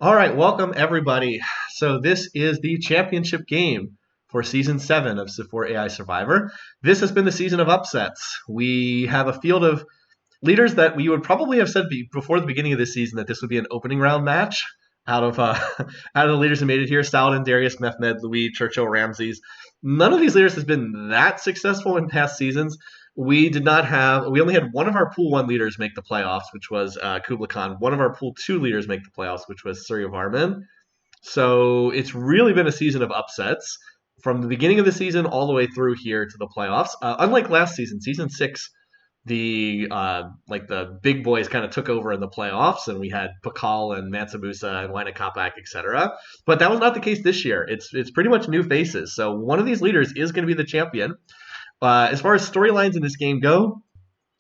All right, welcome everybody. So this is the championship game for season 7 of Civ4 AI Survivor. This has been the season of upsets. We have a field of leaders that we would probably have said before the beginning of this season that this would be an opening round match out of out of the leaders who made it here: Saladin, Darius, Mehmed, Louis, Churchill, Ramses. None of these leaders has been that successful in past seasons. We only had one of our pool 1 leaders make the playoffs, which was Kublai Khan. One of our pool 2 leaders make the playoffs, which was Surya Varman. So it's really been a season of upsets from the beginning of the season all the way through here to the playoffs. Unlike last season, season 6, the big boys kind of took over in the playoffs, and we had Pakal and Mansabusa and Waina Kapak, etc. But that was not the case this year. It's pretty much new faces. So one of these leaders is going to be the champion. As far as storylines in this game go,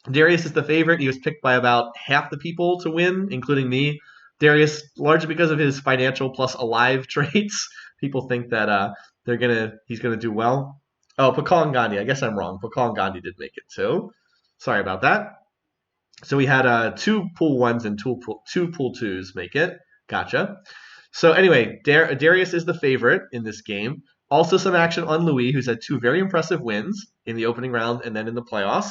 Darius is the favorite. He was picked by about half the people to win, including me. Darius, largely because of his financial plus alive traits, people think that he's gonna do well. Oh, Pakal and Gandhi. I guess I'm wrong. Pakal and Gandhi did make it too. Sorry about that. So we had 2 pool 1s and 2 pool 2s make it. Gotcha. So anyway, Darius is the favorite in this game. Also some action on Louis, who's had 2 very impressive wins in the opening round and then in the playoffs.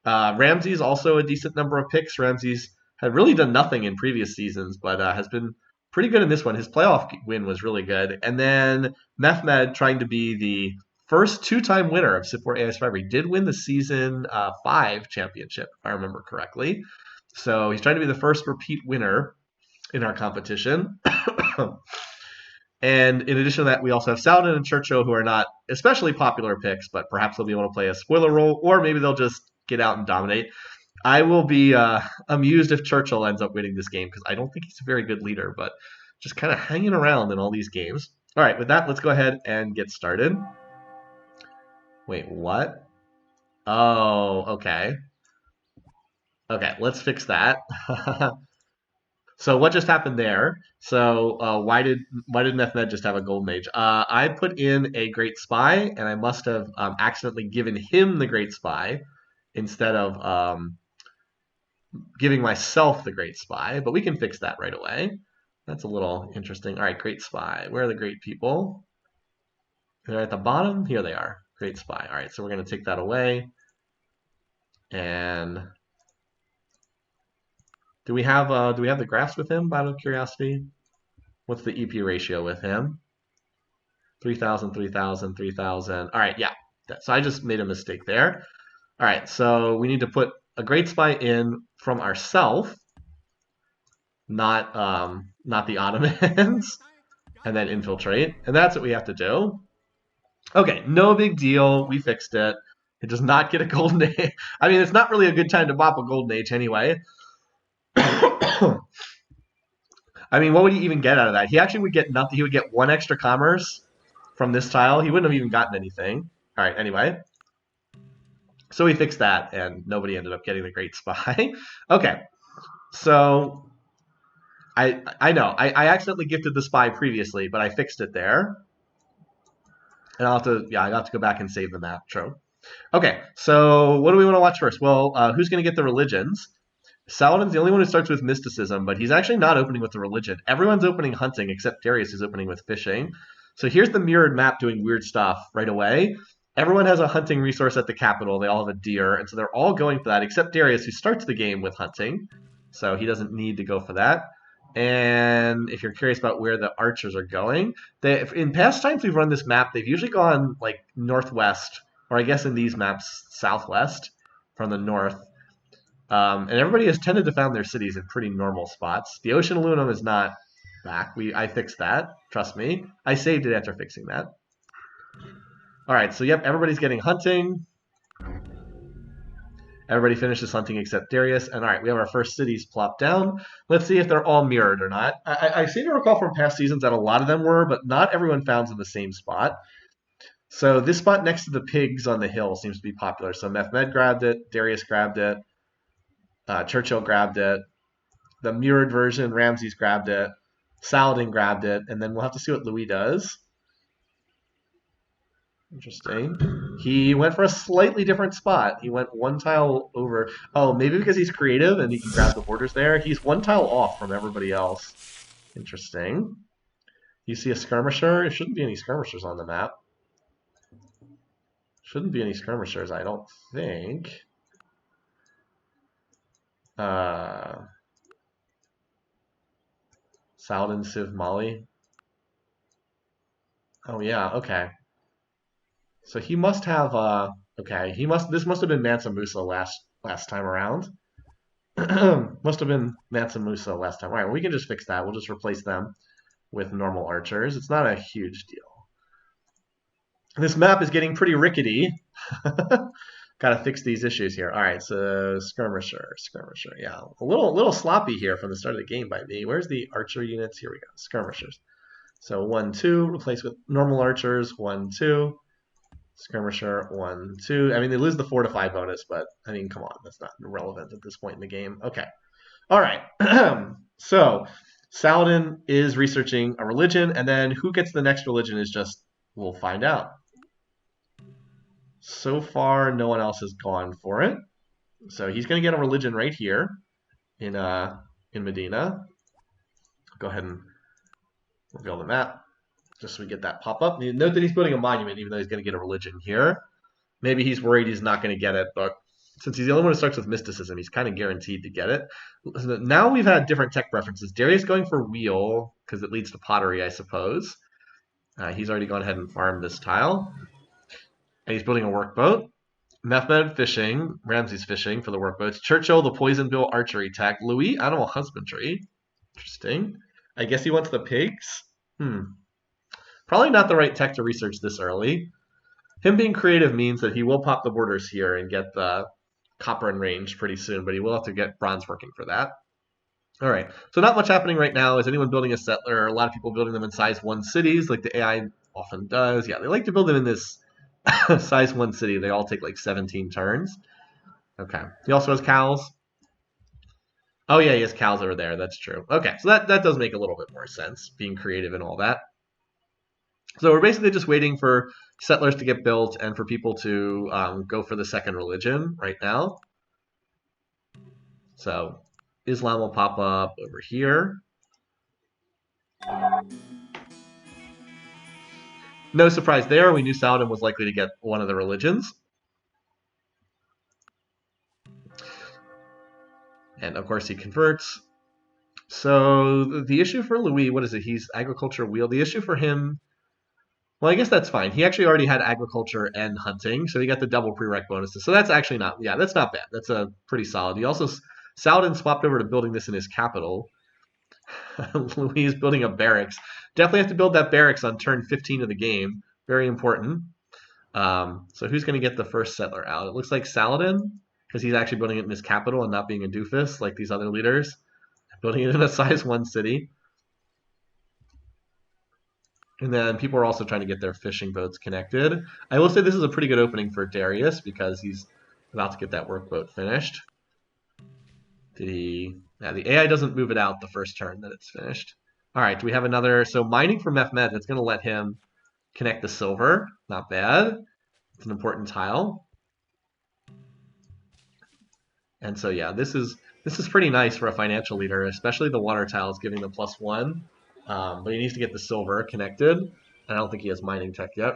Ramses also a decent number of picks. Ramses had really done nothing in previous seasons, but has been pretty good in this one. His playoff win was really good. And then Mehmed, trying to be the first 2-time winner of Civ4 AI Survivor. He did win the season 5 championship, if I remember correctly. So he's trying to be the first repeat winner in our competition. And in addition to that, we also have Saladin and Churchill, who are not especially popular picks, but perhaps they'll be able to play a spoiler role, or maybe they'll just get out and dominate. I will be amused if Churchill ends up winning this game, because I don't think he's a very good leader, but just kind of hanging around in all these games. All right, with that, let's go ahead and get started. Wait, what? Oh, okay. Okay, let's fix that. So what just happened there? So why did Mehmed just have a golden age? I put in a great spy, and I must have accidentally given him the great spy instead of giving myself the great spy. But we can fix that right away. That's a little interesting. All right, great spy. Where are the great people? They're at the bottom. Here they are. Great spy. All right, so we're going to take that away. And do we have the graphs with him, out of curiosity? What's the EP ratio with him? 3,000, 3,000, 3,000. All right, yeah. So I just made a mistake there. All right, so we need to put a great spy in from ourself, not the Ottomans, and then infiltrate. And that's what we have to do. Okay, no big deal. We fixed it. It does not get a golden age. I mean, it's not really a good time to bop a golden age anyway. I mean, what would he even get out of that? He actually would get nothing. He would get 1 extra commerce from this tile. He wouldn't have even gotten anything. All right, anyway. So we fixed that, and nobody ended up getting the great spy. Okay, so I know. I accidentally gifted the spy previously, but I fixed it there. And I'll have to go back and save the map. True. Okay, so what do we want to watch first? Well, who's going to get the religions? Saladin's the only one who starts with mysticism, but he's actually not opening with the religion. Everyone's opening hunting, except Darius is opening with fishing. So here's the mirrored map doing weird stuff right away. Everyone has a hunting resource at the capital. They all have a deer, and so they're all going for that, except Darius, who starts the game with hunting. So he doesn't need to go for that. And if you're curious about where the archers are going, in past times we've run this map, they've usually gone like northwest, or I guess in these maps, southwest from the north. And everybody has tended to found their cities in pretty normal spots. The Ocean Aluminum is not back. I fixed that. Trust me. I saved it after fixing that. All right, so yep, everybody's getting hunting. Everybody finishes hunting except Darius. And all right, we have our first cities plopped down. Let's see if they're all mirrored or not. I seem to recall from past seasons that a lot of them were, but not everyone founds in the same spot. So this spot next to the pigs on the hill seems to be popular. So Mehmed grabbed it. Darius grabbed it. Churchill grabbed it. The mirrored version, Ramses grabbed it. Saladin grabbed it. And then we'll have to see what Louis does. Interesting. He went for a slightly different spot. He went 1 tile over. Oh, maybe because he's creative and he can grab the borders there. He's 1 tile off from everybody else. Interesting. You see a skirmisher? There shouldn't be any skirmishers on the map. Shouldn't be any skirmishers, I don't think. Saladin, Civ, Mali. Oh yeah, okay. So he must have okay, this must have been Mansa Musa last time around. Must have been Mansa Musa last time. All right, well, we can just fix that. We'll just replace them with normal archers. It's not a huge deal. This map is getting pretty rickety. Gotta fix these issues here. All right, so skirmisher. Yeah, a little sloppy here from the start of the game by me. Where's the archer units? Here we go, skirmishers. So 1, 2, replace with normal archers. 1, 2, skirmisher. 1, 2. I mean, they lose the fortify bonus, but I mean, come on, that's not relevant at this point in the game. Okay, all right. So Saladin is researching a religion, and then who gets the next religion is just, we'll find out. So far, no one else has gone for it. So he's going to get a religion right here in Medina. Go ahead and reveal the map just so we get that pop up. Note that he's building a monument, even though he's going to get a religion here. Maybe he's worried he's not going to get it, but since he's the only one who starts with mysticism, he's kind of guaranteed to get it. Now we've had different tech preferences. Darius going for wheel because it leads to pottery, I suppose. He's already gone ahead and farmed this tile. And he's building a workboat. Mehmed fishing. Ramsey's fishing for the workboats. Churchill, the poison bill archery tech. Louis, animal husbandry. Interesting. I guess he wants the pigs. Probably not the right tech to research this early. Him being creative means that he will pop the borders here and get the copper and range pretty soon, but he will have to get bronze working for that. All right, so not much happening right now. Is anyone building a settler? A lot of people building them in size 1 cities like the AI often does. Yeah, they like to build them in this size 1 city. They all take like 17 turns. Okay, he also has cows. Oh yeah, he has cows over there. That's true. Okay, so that does make a little bit more sense, being creative and all that. So we're basically just waiting for settlers to get built and for people to go for the second religion right now. So Islam will pop up over here. No surprise there. We knew Saladin was likely to get one of the religions. And of course he converts. So the issue for Louis, what is it? He's agriculture wheel. The issue for him, well, I guess that's fine. He actually already had agriculture and hunting, so he got the double prereq bonuses. So that's actually not, yeah, that's not bad. That's a pretty solid. He also, Saladin swapped over to building this in his capital. Louis is building a barracks. Definitely have to build that barracks on turn 15 of the game. Very important. So who's going to get the first settler out? It looks like Saladin, because he's actually building it in his capital and not being a doofus like these other leaders. Building it in a size 1 city. And then people are also trying to get their fishing boats connected. I will say this is a pretty good opening for Darius because he's about to get that workboat finished. Yeah, the AI doesn't move it out the first turn that it's finished. All right, do we have another? So mining for Mehmed, that's going to let him connect the silver. Not bad. It's an important tile. And so yeah, this is pretty nice for a financial leader, especially the water tiles giving the +1. But he needs to get the silver connected. I don't think he has mining tech yet.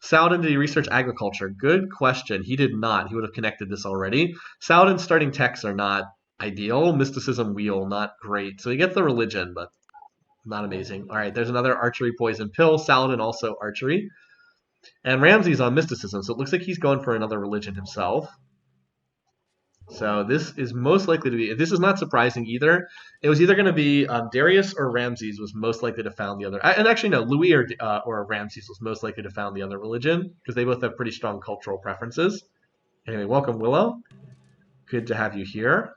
Saladin, did he research agriculture? Good question. He did not. He would have connected this already. Saladin's starting techs are not ideal. Mysticism wheel, not great. So he gets the religion, but not amazing. All right, there's another archery poison pill. Saladin also archery. And Ramsey's on mysticism, so it looks like he's going for another religion himself. So this is most likely to be, this is not surprising either. It was either going to be Darius or Ramses was most likely to found the other. And actually, no, Louis or Ramses was most likely to found the other religion because they both have pretty strong cultural preferences. Anyway, welcome, Willow. Good to have you here.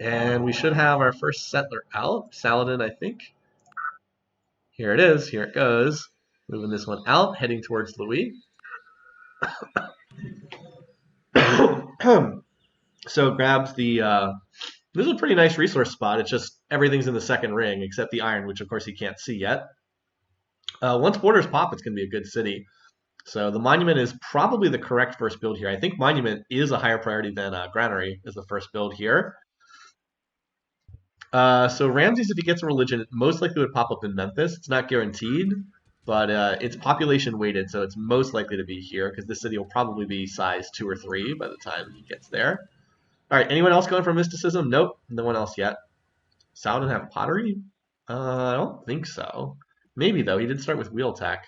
And we should have our first settler out. Saladin, I think. Here it is. Here it goes. Moving this one out, heading towards Louis. So grabs the, this is a pretty nice resource spot. It's just everything's in the second ring except the iron, which of course he can't see yet. Once borders pop, it's going to be a good city. So the monument is probably the correct first build here. I think monument is a higher priority than granary is the first build here. So Ramses, if he gets a religion, it most likely would pop up in Memphis. It's not guaranteed, but it's population weighted, so it's most likely to be here because this city will probably be size 2 or 3 by the time he gets there. All right, anyone else going for mysticism? Nope, no one else yet. Saladin have pottery? I don't think so. Maybe though. He did start with wheel tech.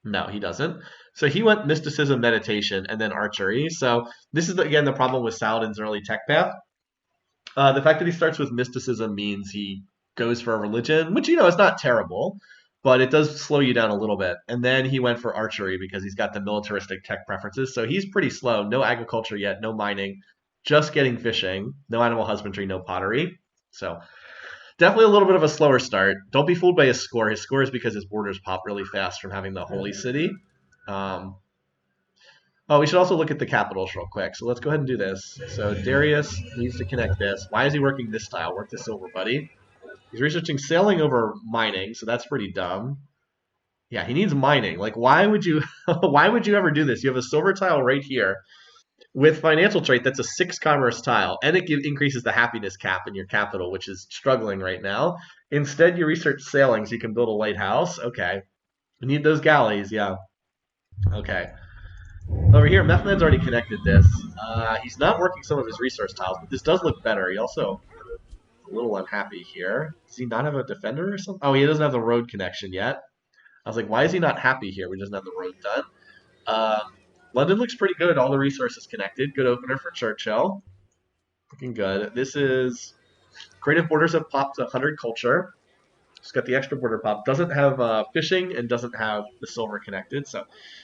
No, he doesn't. So he went mysticism, meditation, and then archery. So this is again the problem with Saladin's early tech path. The fact that he starts with mysticism means he goes for a religion, which is not terrible, but it does slow you down a little bit. And then he went for archery because he's got the militaristic tech preferences. So he's pretty slow. No agriculture yet, no mining, just getting fishing, no animal husbandry, no pottery. So definitely a little bit of a slower start. Don't be fooled by his score. His score is because his borders pop really fast from having the holy city. Oh, we should also look at the capitals real quick. So let's go ahead and do this. So Darius needs to connect this. Why is he working this style? Work this over, buddy. He's researching sailing over mining, so that's pretty dumb. Yeah, he needs mining. Like, why would you why would you ever do this? You have a silver tile right here with financial trait that's a 6 commerce tile, and it increases the happiness cap in your capital, which is struggling right now. Instead, you research sailing so you can build a lighthouse. Okay. You need those galleys, yeah. Okay. Over here, Methman's already connected this. He's not working some of his resource tiles, but this does look better. He also a little unhappy here. Does he not have a defender or something? Oh, he doesn't have the road connection yet. I was like, why is he not happy here? We doesn't have the road done. London looks pretty good. All the resources connected. Good opener for Churchill. Looking good. This is creative borders have popped 100 culture. It's got the extra border pop. Doesn't have fishing and doesn't have the silver connected. So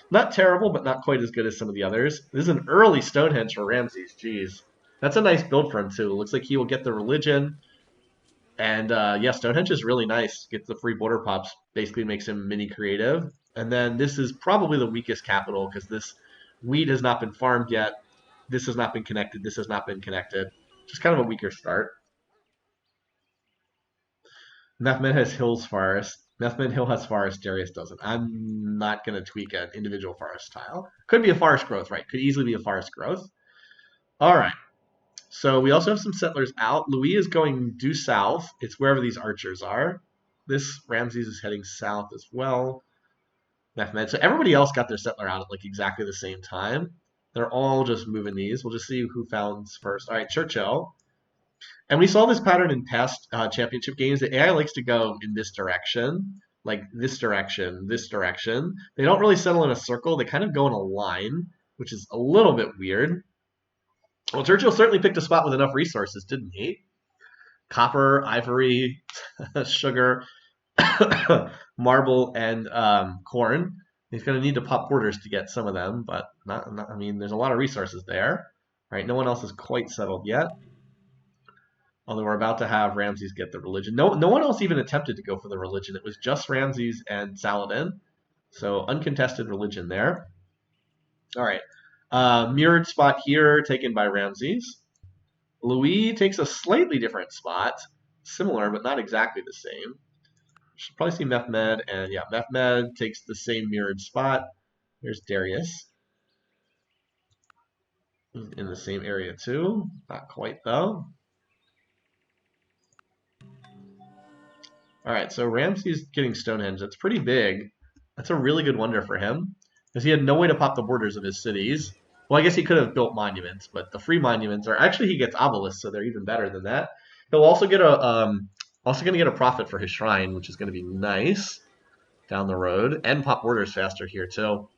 not terrible, but not quite as good as some of the others. This is an early Stonehenge for Ramses. Jeez. That's a nice build for him, too. Looks like he will get the religion. And yeah, Stonehenge is really nice. Gets the free border pops. Basically makes him mini creative. And then this is probably the weakest capital because this wheat has not been farmed yet. This has not been connected. This has not been connected. Just kind of a weaker start. Methman has Hills Forest. Methman Hill has Forest. Darius doesn't. I'm not going to tweak an individual forest tile. Could be a forest growth, right? Could easily be a forest growth. All right. So we also have some settlers out. Louis is going due south. It's wherever these archers are. This Ramses is heading south as well. Methman. So everybody else got their settler out at like exactly the same time. They're all just moving these. We'll just see who founds first. All right, Churchill. And we saw this pattern in past championship games. The AI likes to go in this direction, like this direction, this direction. They don't really settle in a circle. They kind of go in a line, which is a little bit weird. Well, Churchill certainly picked a spot with enough resources, didn't he? Copper, ivory, sugar, marble, and corn. He's going to need to pop borders to get some of them, but I mean, there's a lot of resources there. All right, no one else is quite settled yet. Although we're about to have Ramses get the religion. No one else even attempted to go for the religion. It was just Ramses and Saladin. So uncontested religion there. All right. Mirrored spot here taken by Ramses. Louis takes a slightly different spot. Similar, but not exactly the same. Should probably see Mehmed. And yeah, Mehmed takes the same mirrored spot. There's Darius. He's in the same area too. Not quite though. All right, so Ramses getting Stonehenge. That's pretty big. That's a really good wonder for him because he had no way to pop the borders of his cities. Well, I guess he could have built monuments, but the free monuments are actually he gets obelisks, so they're even better than that. He'll also get a profit for his shrine, which is going to be nice down the road, and pop borders faster here too.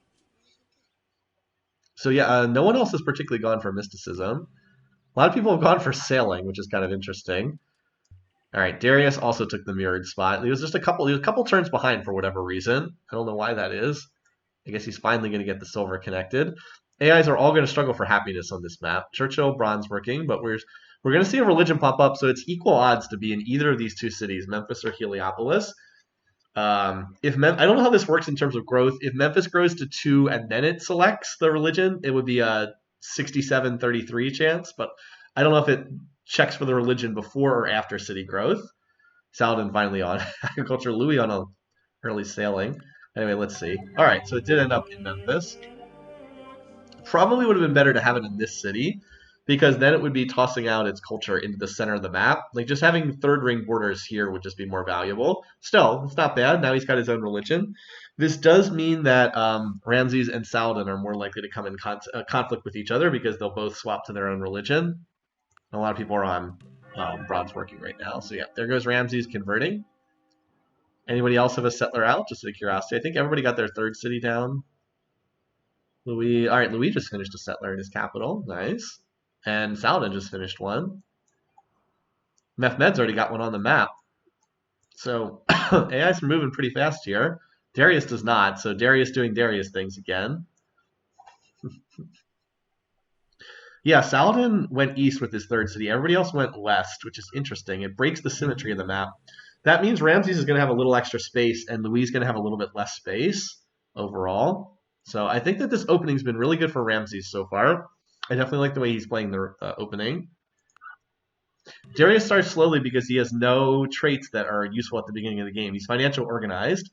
So yeah, no one else has particularly gone for mysticism. A lot of people have gone for sailing, which is kind of interesting. All right, Darius also took the mirrored spot. He was a couple turns behind for whatever reason. I don't know why that is. I guess he's finally going to get the silver connected. AIs are all going to struggle for happiness on this map. Churchill, bronze working, but we're going to see a religion pop up, so it's equal odds to be in either of these two cities, Memphis or Heliopolis. I don't know how this works in terms of growth. If Memphis grows to 2 and then it selects the religion, it would be a 67-33 chance, but I don't know if it checks for the religion before or after city growth. Saladin finally on agriculture, Louis on early sailing. Anyway, let's see. All right, so it did end up in Memphis. Probably would have been better to have it in this city because then it would be tossing out its culture into the center of the map. Like just having third ring borders here would just be more valuable. Still, it's not bad. Now he's got his own religion. This does mean that Ramses and Saladin are more likely to come in conflict with each other because they'll both swap to their own religion. A lot of people are on bronze working right now. So yeah, there goes Ramses converting. Anybody else have a settler out? Just out of curiosity. I think everybody got their third city down. Louis, all right, Louis just finished a settler in his capital. Nice. And Saladin just finished one. Mehmed's already got one on the map. So AI's moving pretty fast here. Darius does not, so Darius doing Darius things again. Yeah, Saladin went east with his third city. Everybody else went west, which is interesting. It breaks the symmetry of the map. That means Ramses is going to have a little extra space, and Louis is going to have a little bit less space overall. So I think that this opening's been really good for Ramses so far. I definitely like the way he's playing the opening. Darius starts slowly because he has no traits that are useful at the beginning of the game. He's financial organized.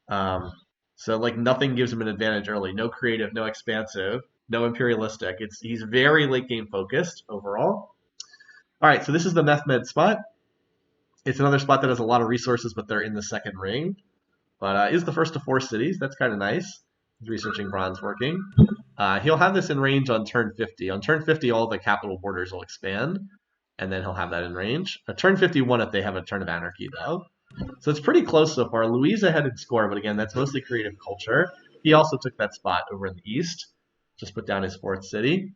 So like nothing gives him an advantage early. No creative, no expansive, no imperialistic. He's very late game focused overall. All right, so this is the Mehmed spot. It's another spot that has a lot of resources, but they're in the second ring. But is the first of 4 cities. That's kind of nice. He's researching bronze working. He'll have this in range on turn 50. On turn 50, all the capital borders will expand, and then he'll have that in range. Turn 51 if they have a turn of anarchy, though. So it's pretty close so far. Louise ahead in score, but again, that's mostly creative culture. He also took that spot over in the east. Just put down his 4th city.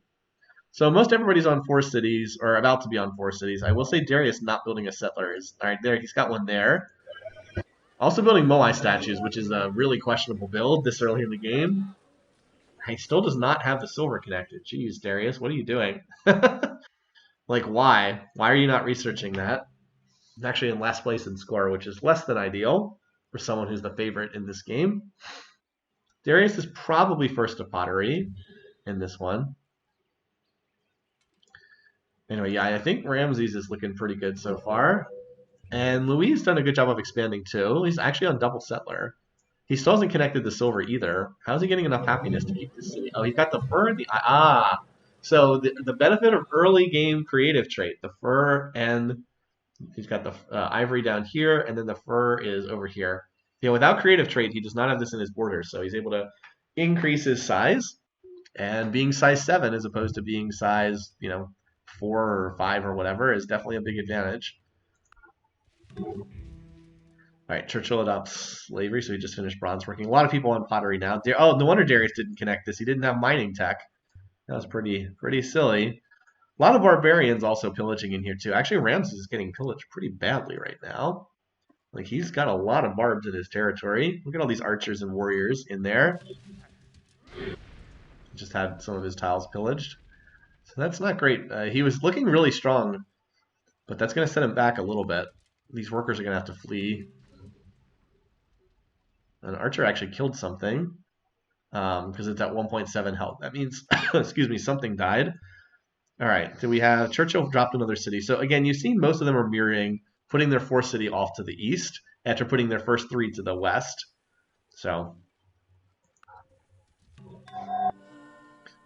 So most everybody's on 4 cities, or about to be on 4 cities. I will say Darius not building a settler is all right there. He's got one there. Also building Moai statues, which is a really questionable build this early in the game. He still does not have the silver connected. Jeez, Darius, what are you doing? Like, why? Why are you not researching that? He's actually in last place in score, which is less than ideal for someone who's the favorite in this game. Darius is probably first to pottery in this one. Anyway, yeah, I think Ramses is looking pretty good so far. And Louis done a good job of expanding too. He's actually on double settler. He still hasn't connected the silver either. How's he getting enough happiness to keep this city? Oh, he's got the fur and the So the benefit of early game creative trait, the fur, and he's got the ivory down here, and then the fur is over here. You know, without creative trait, he does not have this in his borders, so he's able to increase his size. And being size 7 as opposed to being size, 4 or 5 or whatever is definitely a big advantage. All right, Churchill adopts slavery, so he just finished bronze working. A lot of people on pottery now. Oh, no wonder Darius didn't connect this. He didn't have mining tech. That was pretty silly. A lot of barbarians also pillaging in here too. Actually, Ramses is getting pillaged pretty badly right now. Like he's got a lot of barbs in his territory. Look at all these archers and warriors in there. Just had some of his tiles pillaged. So that's not great. He was looking really strong, but that's going to set him back a little bit. These workers are going to have to flee. An archer actually killed something because it's at 1.7 health. That means, excuse me, something died. All right, so we have Churchill dropped another city. So again, you've seen most of them are mirroring, putting their 4th city off to the east after putting their first 3 to the west. So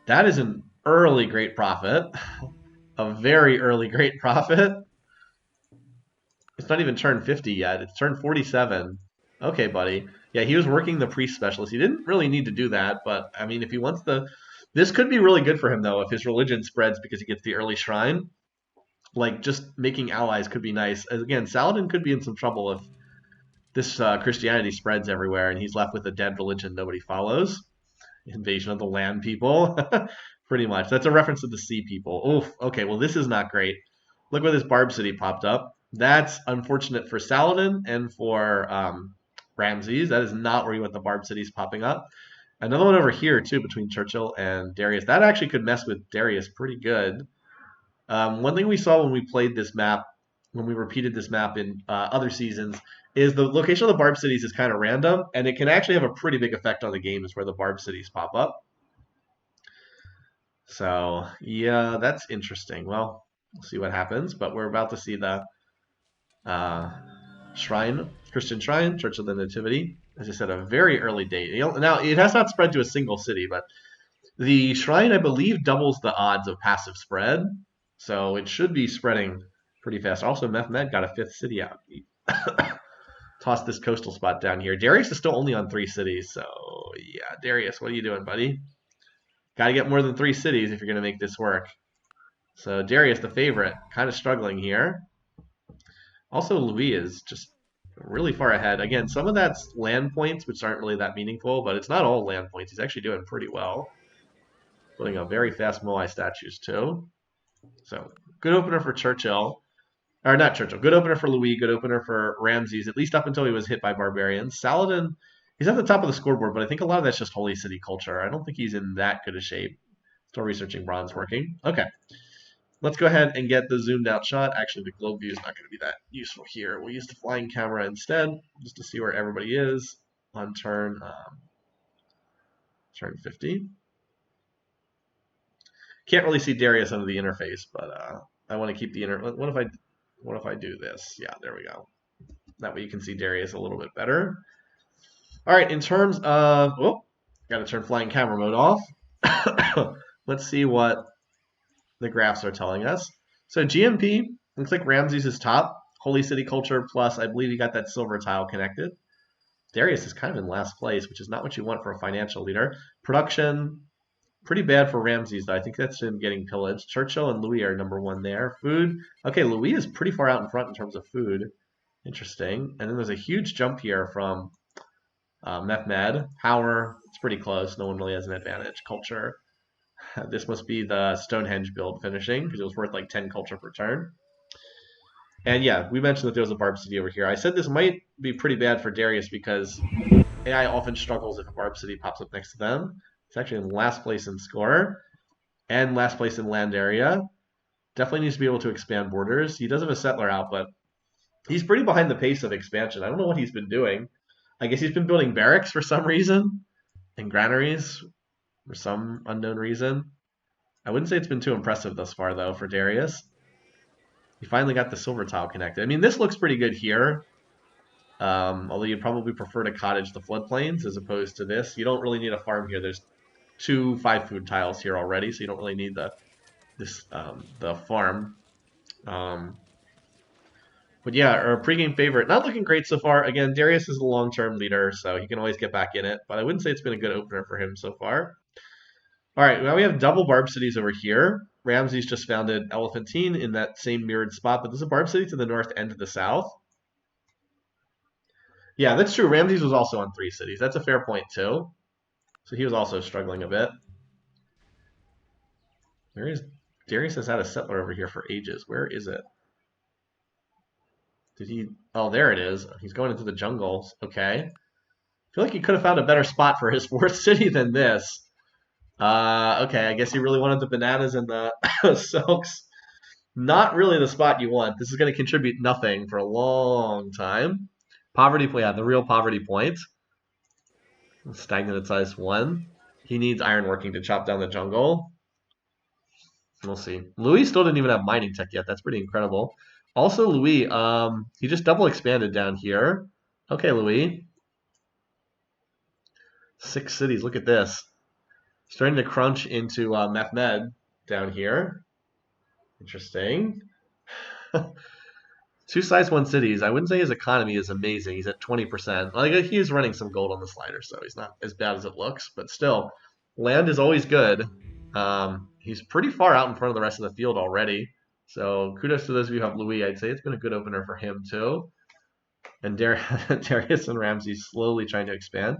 that is an early great prophet, a very early great prophet. It's not even turn 50 yet. It's turn 47. Okay, buddy. Yeah, he was working the priest specialist. He didn't really need to do that, but I mean, if he wants the... This could be really good for him, though, if his religion spreads because he gets the early shrine. Like, just making allies could be nice. Again, Saladin could be in some trouble if this Christianity spreads everywhere and he's left with a dead religion nobody follows. Invasion of the land people. Pretty much. That's a reference to the sea people. Oof. Okay, well, this is not great. Look where this Barb City popped up. That's unfortunate for Saladin and for Ramses. That is not where you want the Barb Cities popping up. Another one over here, too, between Churchill and Darius. That actually could mess with Darius pretty good. One thing we saw when we played this map, when we repeated this map in other seasons, is the location of the Barb Cities is kind of random, and it can actually have a pretty big effect on the game is where the Barb Cities pop up. So, yeah, that's interesting. Well, we'll see what happens, but we're about to see the shrine, Christian shrine, Church of the Nativity. As I said, a very early date. Now, it has not spread to a single city, but The shrine, I believe, doubles the odds of passive spread, so it should be spreading pretty fast. Also, Mehmed got a 5th city out. Toss this coastal spot down here. Darius is still only on 3 cities, so yeah, Darius, what are you doing, buddy? Got to get more than 3 cities if you're going to make this work. So Darius, the favorite, kind of struggling here. Also, Louis is just really far ahead. Again, some of that's land points, which aren't really that meaningful, but it's not all land points. He's actually doing pretty well. Putting up very fast Moai statues, too. So, good opener for Churchill. Or not Churchill. Good opener for Louis. Good opener for Ramses, at least up until he was hit by barbarians. Saladin, he's at the top of the scoreboard, but I think a lot of that's just Holy City culture. I don't think he's in that good a shape. Still researching bronze working. Okay. Let's go ahead and get the zoomed out shot. Actually, the globe view is not going to be that useful here. We'll use the flying camera instead, just to see where everybody is on turn 50. Can't really see Darius under the interface, but I want to keep the What if I do this? Yeah, there we go. That way you can see Darius a little bit better. All right, in terms of, got to turn flying camera mode off. Let's see what the graphs are telling us. So GMP, looks like Ramses is top. Holy City Culture plus, I believe he got that silver tile connected. Darius is kind of in last place, which is not what you want for a financial leader. Production, pretty bad for Ramses, though. I think that's him getting pillaged. Churchill and Louis are number 1 there. Food, okay, Louis is pretty far out in front in terms of food. Interesting. And then there's a huge jump here from Mehmed. Power, it's pretty close. No one really has an advantage. Culture, this must be the Stonehenge build finishing, because it was worth like 10 culture per turn. And yeah, we mentioned that there was a Barb City over here. I said this might be pretty bad for Darius because AI often struggles if a Barb City pops up next to them. It's actually in last place in score and last place in land area. Definitely needs to be able to expand borders. He does have a settler out, but he's pretty behind the pace of expansion. I don't know what he's been doing. I guess he's been building barracks for some reason and granaries for some unknown reason. I wouldn't say it's been too impressive thus far, though, for Darius. He finally got the silver tile connected. I mean, this looks pretty good here. Although you'd probably prefer to cottage the floodplains as opposed to this. You don't really need a farm here. There's 2 5-food tiles here already, so you don't really need the farm. But yeah, our pregame favorite, not looking great so far. Again, Darius is the long-term leader, so he can always get back in it. But I wouldn't say it's been a good opener for him so far. All right, now we have double Barb Cities over here. Ramses just founded Elephantine in that same mirrored spot, but there's a Barb City to the north and to the south. Yeah, that's true. Ramses was also on 3 cities. That's a fair point, too. So he was also struggling a bit. Darius has had a settler over here for ages. Where is it? Did he? Oh, there it is. He's going into the jungles. Okay. I feel like he could have found a better spot for his 4th city than this. Okay, I guess he really wanted the bananas and the silks. Not really the spot you want. This is going to contribute nothing for a long time. Poverty, yeah, the real poverty point. Stagnant at size 1. He needs ironworking to chop down the jungle. We'll see. Louis still didn't even have mining tech yet. That's pretty incredible. Also, Louis, he just double expanded down here. Okay, Louis. 6 cities. Look at this. Starting to crunch into Mehmed down here. Interesting. 2 size 1 cities. I wouldn't say his economy is amazing. He's at 20%. Like, he is running some gold on the slider, so he's not as bad as it looks. But still, land is always good. He's pretty far out in front of the rest of the field already. So kudos to those of you who have Louis. I'd say it's been a good opener for him too. And Darius and Ramses slowly trying to expand.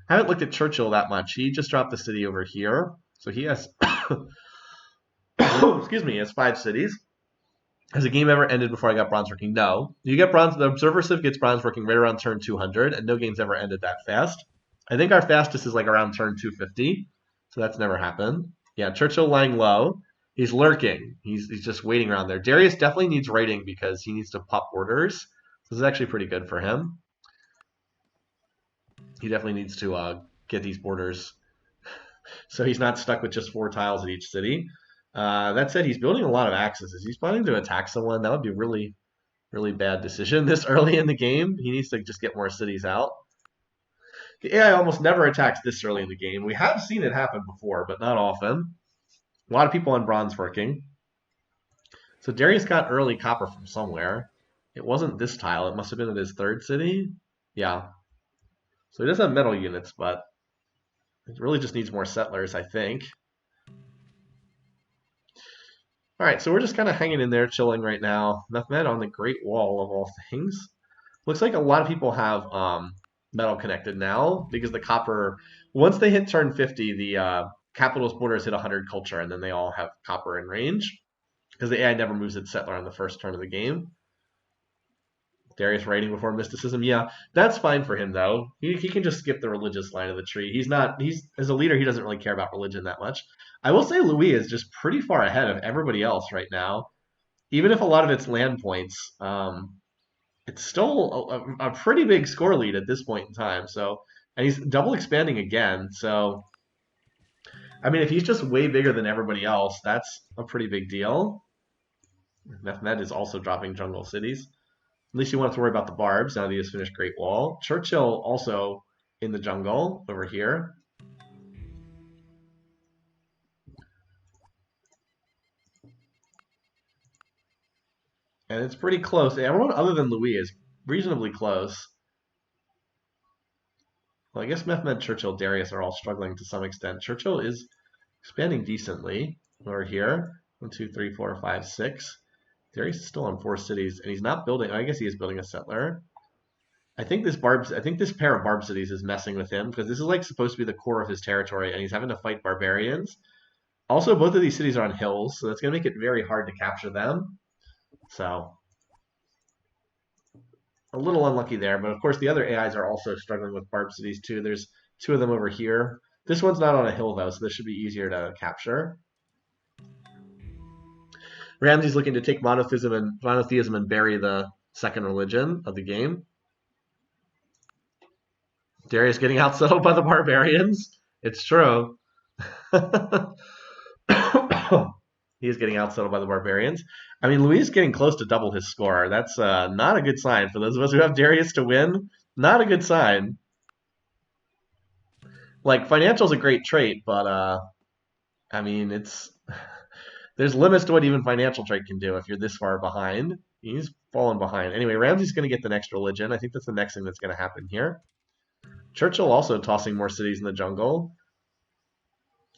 I haven't looked at Churchill that much. He just dropped the city over here. So he has, excuse me, he has 5 cities. Has a game ever ended before I got bronze working? No. You get bronze, the Observer Civ gets bronze working right around turn 200, and no game's ever ended that fast. I think our fastest is like around turn 250, so that's never happened. Yeah, Churchill lying low. He's lurking. He's just waiting around there. Darius definitely needs raiding because he needs to pop orders. This is actually pretty good for him. He definitely needs to get these borders so he's not stuck with just 4 tiles at each city. That said, he's building a lot of axes. Is he planning to attack someone? That would be a really, really bad decision this early in the game. He needs to just get more cities out. The AI almost never attacks this early in the game. We have seen it happen before, but not often. A lot of people on bronze working. So Darius got early copper from somewhere. It wasn't this tile. It must have been in his third city. Yeah. So he does have metal units, but it really just needs more settlers, I think. All right, so we're just kind of hanging in there, chilling right now. Mehmed on the Great Wall of all things. Looks like a lot of people have metal connected now because the copper, once they hit turn 50, the capitalist borders hit 100 culture, and then they all have copper in range because the AI never moves its settler on the first turn of the game. Darius writing before mysticism. Yeah, that's fine for him though. He can just skip the religious line of the tree. He's as a leader, he doesn't really care about religion that much. I will say Louis is just pretty far ahead of everybody else right now. Even if a lot of it's land points, it's still a pretty big score lead at this point in time. So, and he's double expanding again. So, I mean, if he's just way bigger than everybody else, that's a pretty big deal. Mehmed is also dropping jungle cities. At least you want to worry about the barbs now that he has finished Great Wall. Churchill also in the jungle over here. And it's pretty close. Everyone other than Louis is reasonably close. Well, I guess Mehmed, Churchill, Darius are all struggling to some extent. Churchill is expanding decently over here. 1, 2, 3, 4, 5, 6. Darius is still on 4 cities, and he's not building. I guess he is building a settler. I think this pair of barb cities is messing with him because this is like supposed to be the core of his territory, and he's having to fight barbarians. Also, both of these cities are on hills, so that's going to make it very hard to capture them. So a little unlucky there, but of course the other AIs are also struggling with barb cities too. There's 2 of them over here. This one's not on a hill though, so this should be easier to capture. Ramsey's looking to take monotheism and bury the second religion of the game. Darius getting outsettled by the barbarians. It's true. He is getting outsettled by the barbarians. I mean, Louis is getting close to double his score. That's not a good sign for those of us who have Darius to win. Not a good sign. Like, financial is a great trait, but I mean, there's limits to what even financial trait can do if you're this far behind. He's fallen behind. Anyway, Ramsey's going to get the next religion. I think that's the next thing that's going to happen here. Churchill also tossing more cities in the jungle.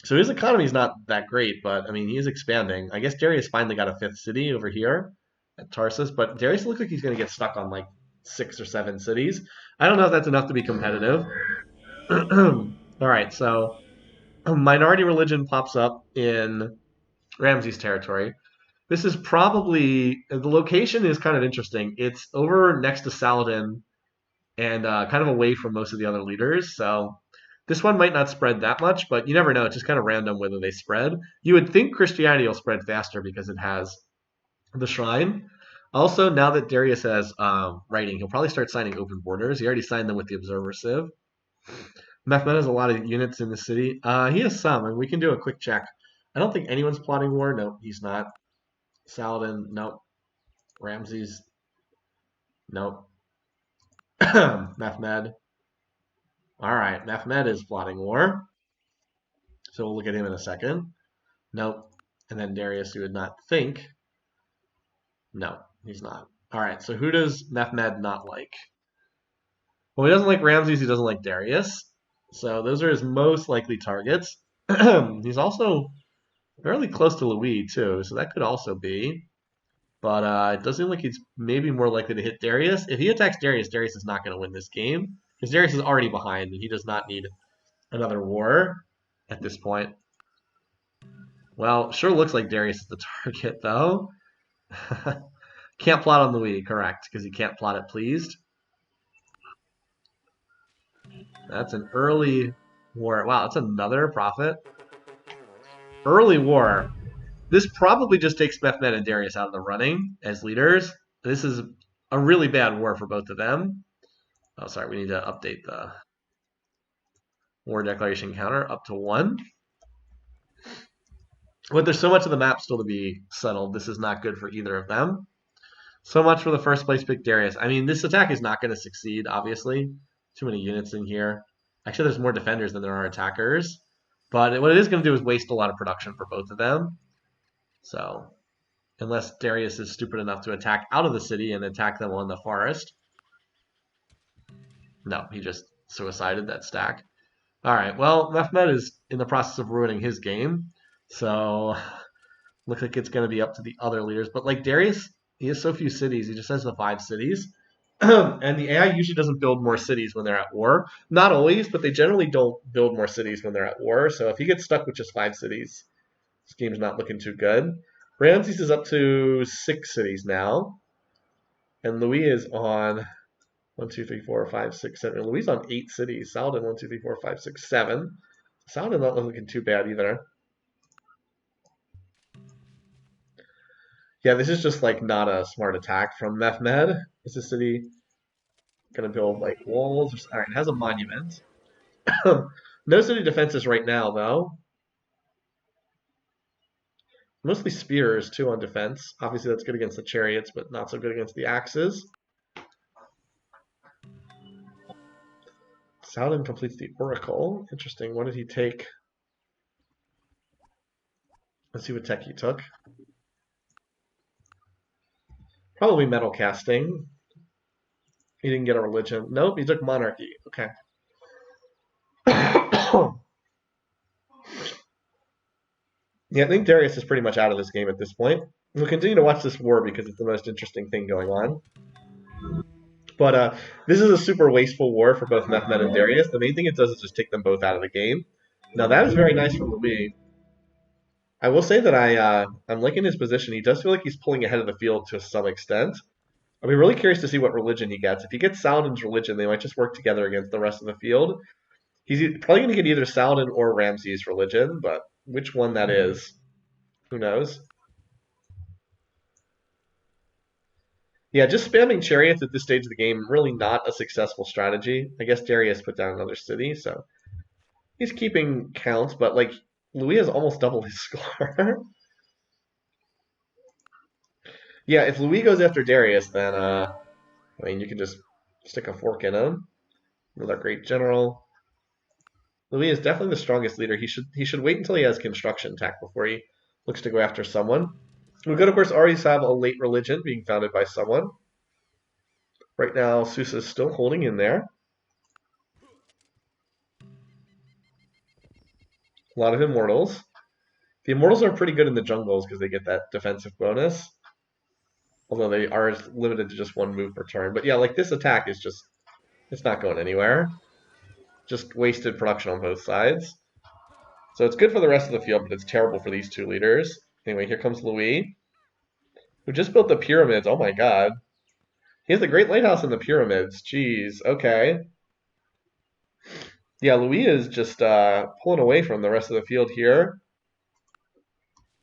So his economy is not that great, but I mean, he is expanding. I guess Darius finally got a 5th city over here at Tarsus, but Darius looks like he's going to get stuck on like 6 or 7 cities. I don't know if that's enough to be competitive. All right, so a minority religion pops up in Ramsey's territory. This is probably, the location is kind of interesting. It's over next to Saladin and kind of away from most of the other leaders. So this one might not spread that much, but you never know. It's just kind of random whether they spread. You would think Christianity will spread faster because it has the shrine. Also, now that Darius has writing, he'll probably start signing open borders. He already signed them with the Observer Civ. Mehmed has a lot of units in the city. He has some, and we can do a quick check. I don't think anyone's plotting war. No, he's not. Saladin, nope. Ramses, nope. Mehmed. All right, Mehmed is plotting war. So we'll look at him in a second. Nope. And then Darius, you would not think. No, he's not. All right, so who does Mehmed not like? Well, he doesn't like Ramses. He doesn't like Darius. So those are his most likely targets. He's also fairly close to Louis, too, so that could also be. But it does seem like he's maybe more likely to hit Darius. If he attacks Darius, Darius is not going to win this game. Because Darius is already behind, and he does not need another war at this point. Well, sure looks like Darius is the target, though. Can't plot on Louis, correct, because he can't plot it pleased. That's an early war. Wow, that's another prophet. Early war. This probably just takes Mehmed and Darius out of the running as leaders. This is a really bad war for both of them. Oh, sorry, we need to update the war declaration counter up to 1. But there's so much of the map still to be settled. This is not good for either of them. So much for the first place pick, Darius. I mean, this attack is not going to succeed, obviously. Too many units in here. Actually, there's more defenders than there are attackers. But what it is going to do is waste a lot of production for both of them. So, unless Darius is stupid enough to attack out of the city and attack them on the forest. No, he just suicided that stack. All right, well, Mehmed is in the process of ruining his game. So, looks like it's going to be up to the other leaders. But like Darius, he has so few cities. He just has the 5 cities. And the AI usually doesn't build more cities when they're at war. Not always, but they generally don't build more cities when they're at war. So if he gets stuck with just 5 cities, this game's not looking too good. Ramses is up to 6 cities now. And Louis is on 1, 2, 3, 4, 5, 6, 7. Louis is on 8 cities. Saladin 1, 2, 3, 4, 5, 6, 7. Saladin not looking too bad either. Yeah, this is just like not a smart attack from Mehmed. Is the city gonna build like walls? All right, it has a monument. No city defenses right now though. Mostly spears too on defense. Obviously that's good against the chariots, but not so good against the axes. Saladin completes the oracle. Interesting. What did he take? Let's see what tech he took. Probably metal casting. He didn't get a religion. Nope, he took monarchy. Okay. Yeah, I think Darius is pretty much out of this game at this point. We'll continue to watch this war because it's the most interesting thing going on. But this is a super wasteful war for both Mehmed and Darius. The main thing it does is just take them both out of the game. Now that is very nice from Louis. I will say that I'm liking his position. He does feel like he's pulling ahead of the field to some extent. I'll be really curious to see what religion he gets. If he gets Saladin's religion, they might just work together against the rest of the field. He's probably going to get either Saladin or Ramses' religion, but which one that is, who knows? Yeah, just spamming chariots at this stage of the game, really not a successful strategy. I guess Darius put down another city, so he's keeping counts, but like Louis has almost double his score. Yeah, if Louis goes after Darius, then I mean you can just stick a fork in him. Another great general. Louis is definitely the strongest leader. He should wait until he has construction tech before he looks to go after someone. We could, of course, already have a late religion being founded by someone. Right now, Susa is still holding in there. A lot of immortals. The immortals are pretty good in the jungles because they get that defensive bonus. Although they are limited to just 1 move per turn. But yeah, like this attack is just, it's not going anywhere. Just wasted production on both sides. So it's good for the rest of the field, but it's terrible for these 2 leaders. Anyway, here comes Louis, who just built the pyramids. Oh my god. He has the Great Lighthouse in the pyramids. Jeez, okay. Yeah, Louis is just pulling away from the rest of the field here.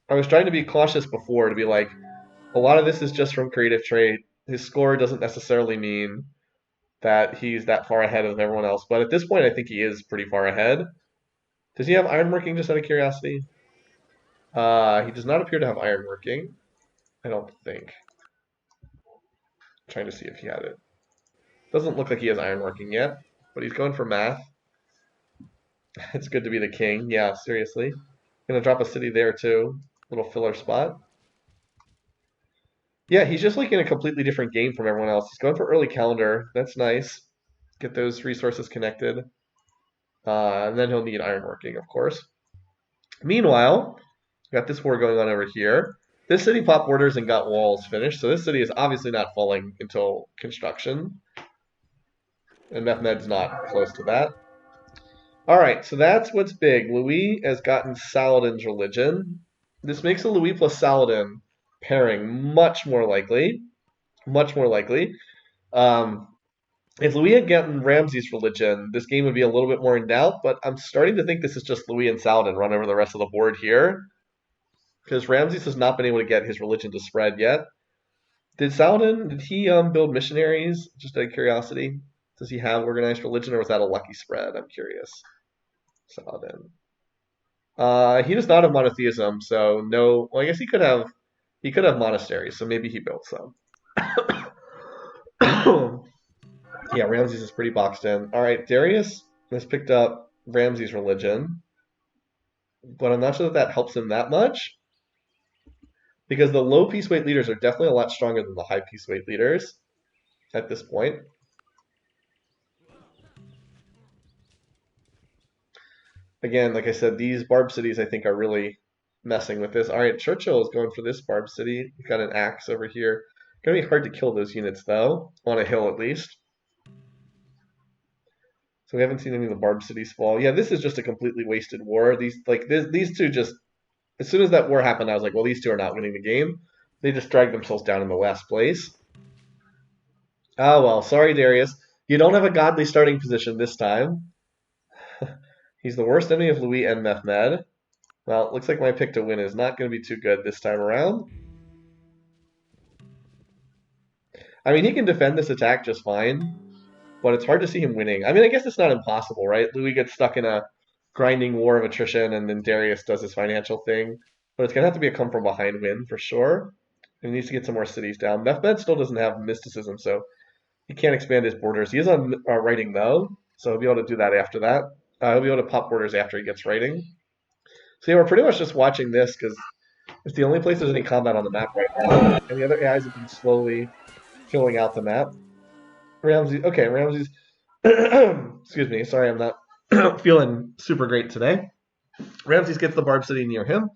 I was trying to be cautious before to be like, a lot of this is just from creative trait. His score doesn't necessarily mean that he's that far ahead of everyone else. But at this point, I think he is pretty far ahead. Does he have ironworking, just out of curiosity? He does not appear to have ironworking. I don't think. I'm trying to see if he had it. Doesn't look like he has ironworking yet, but he's going for math. It's good to be the king. Yeah, seriously. Gonna drop a city there too. Little filler spot. Yeah, he's just like in a completely different game from everyone else. He's going for early calendar. That's nice. Get those resources connected. And then he'll need ironworking, of course. Meanwhile, got this war going on over here. This city popped borders and got walls finished, so this city is obviously not falling until construction. And Mehmed's not close to that. Alright, so that's what's big. Louis has gotten Saladin's religion. This makes a Louis plus Saladin pairing much more likely. Much more likely. If Louis had gotten Ramses' religion, this game would be a little bit more in doubt, but I'm starting to think this is just Louis and Saladin run over the rest of the board here. Because Ramses has not been able to get his religion to spread yet. Did he build missionaries? Just out of curiosity. Does he have organized religion, or was that a lucky spread? I'm curious. Saladin. He does not have monotheism, so no. Well, I guess he could have monasteries, so maybe he built some. Yeah, Ramses is pretty boxed in. All right, Darius This picked up Ramsey's religion, but I'm not sure that that helps him that much because the low peace weight leaders are definitely a lot stronger than the high peace weight leaders at this point. Again, like I said, these barb cities I think are really messing with this. All right, Churchill is going for this barb city. We've got an axe over here. Gonna be hard to kill those units though, on a hill at least. So we haven't seen any of the barb cities fall. Yeah, this is just a completely wasted war. These two just, as soon as that war happened, I was like, well, these two are not winning the game. They just dragged themselves down in the last place. Oh well, sorry Darius. You don't have a godly starting position this time. He's the worst enemy of Louis and Mehmed. Well, it looks like my pick to win is not going to be too good this time around. I mean, he can defend this attack just fine, but it's hard to see him winning. I mean, I guess it's not impossible, right? Louis gets stuck in a grinding war of attrition, and then Darius does his financial thing. But it's going to have to be a come from behind win for sure. And he needs to get some more cities down. Mehmed still doesn't have mysticism, so he can't expand his borders. He is on writing, though, so he'll be able to do that after that. He'll be able to pop borders after he gets writing. So yeah, we're pretty much just watching this because it's the only place there's any combat on the map right now. And the other AIs have been slowly filling out the map. Ramsey, okay, Ramsey's. Excuse me, sorry, I'm not feeling super great today. Ramses gets the Barb City near him.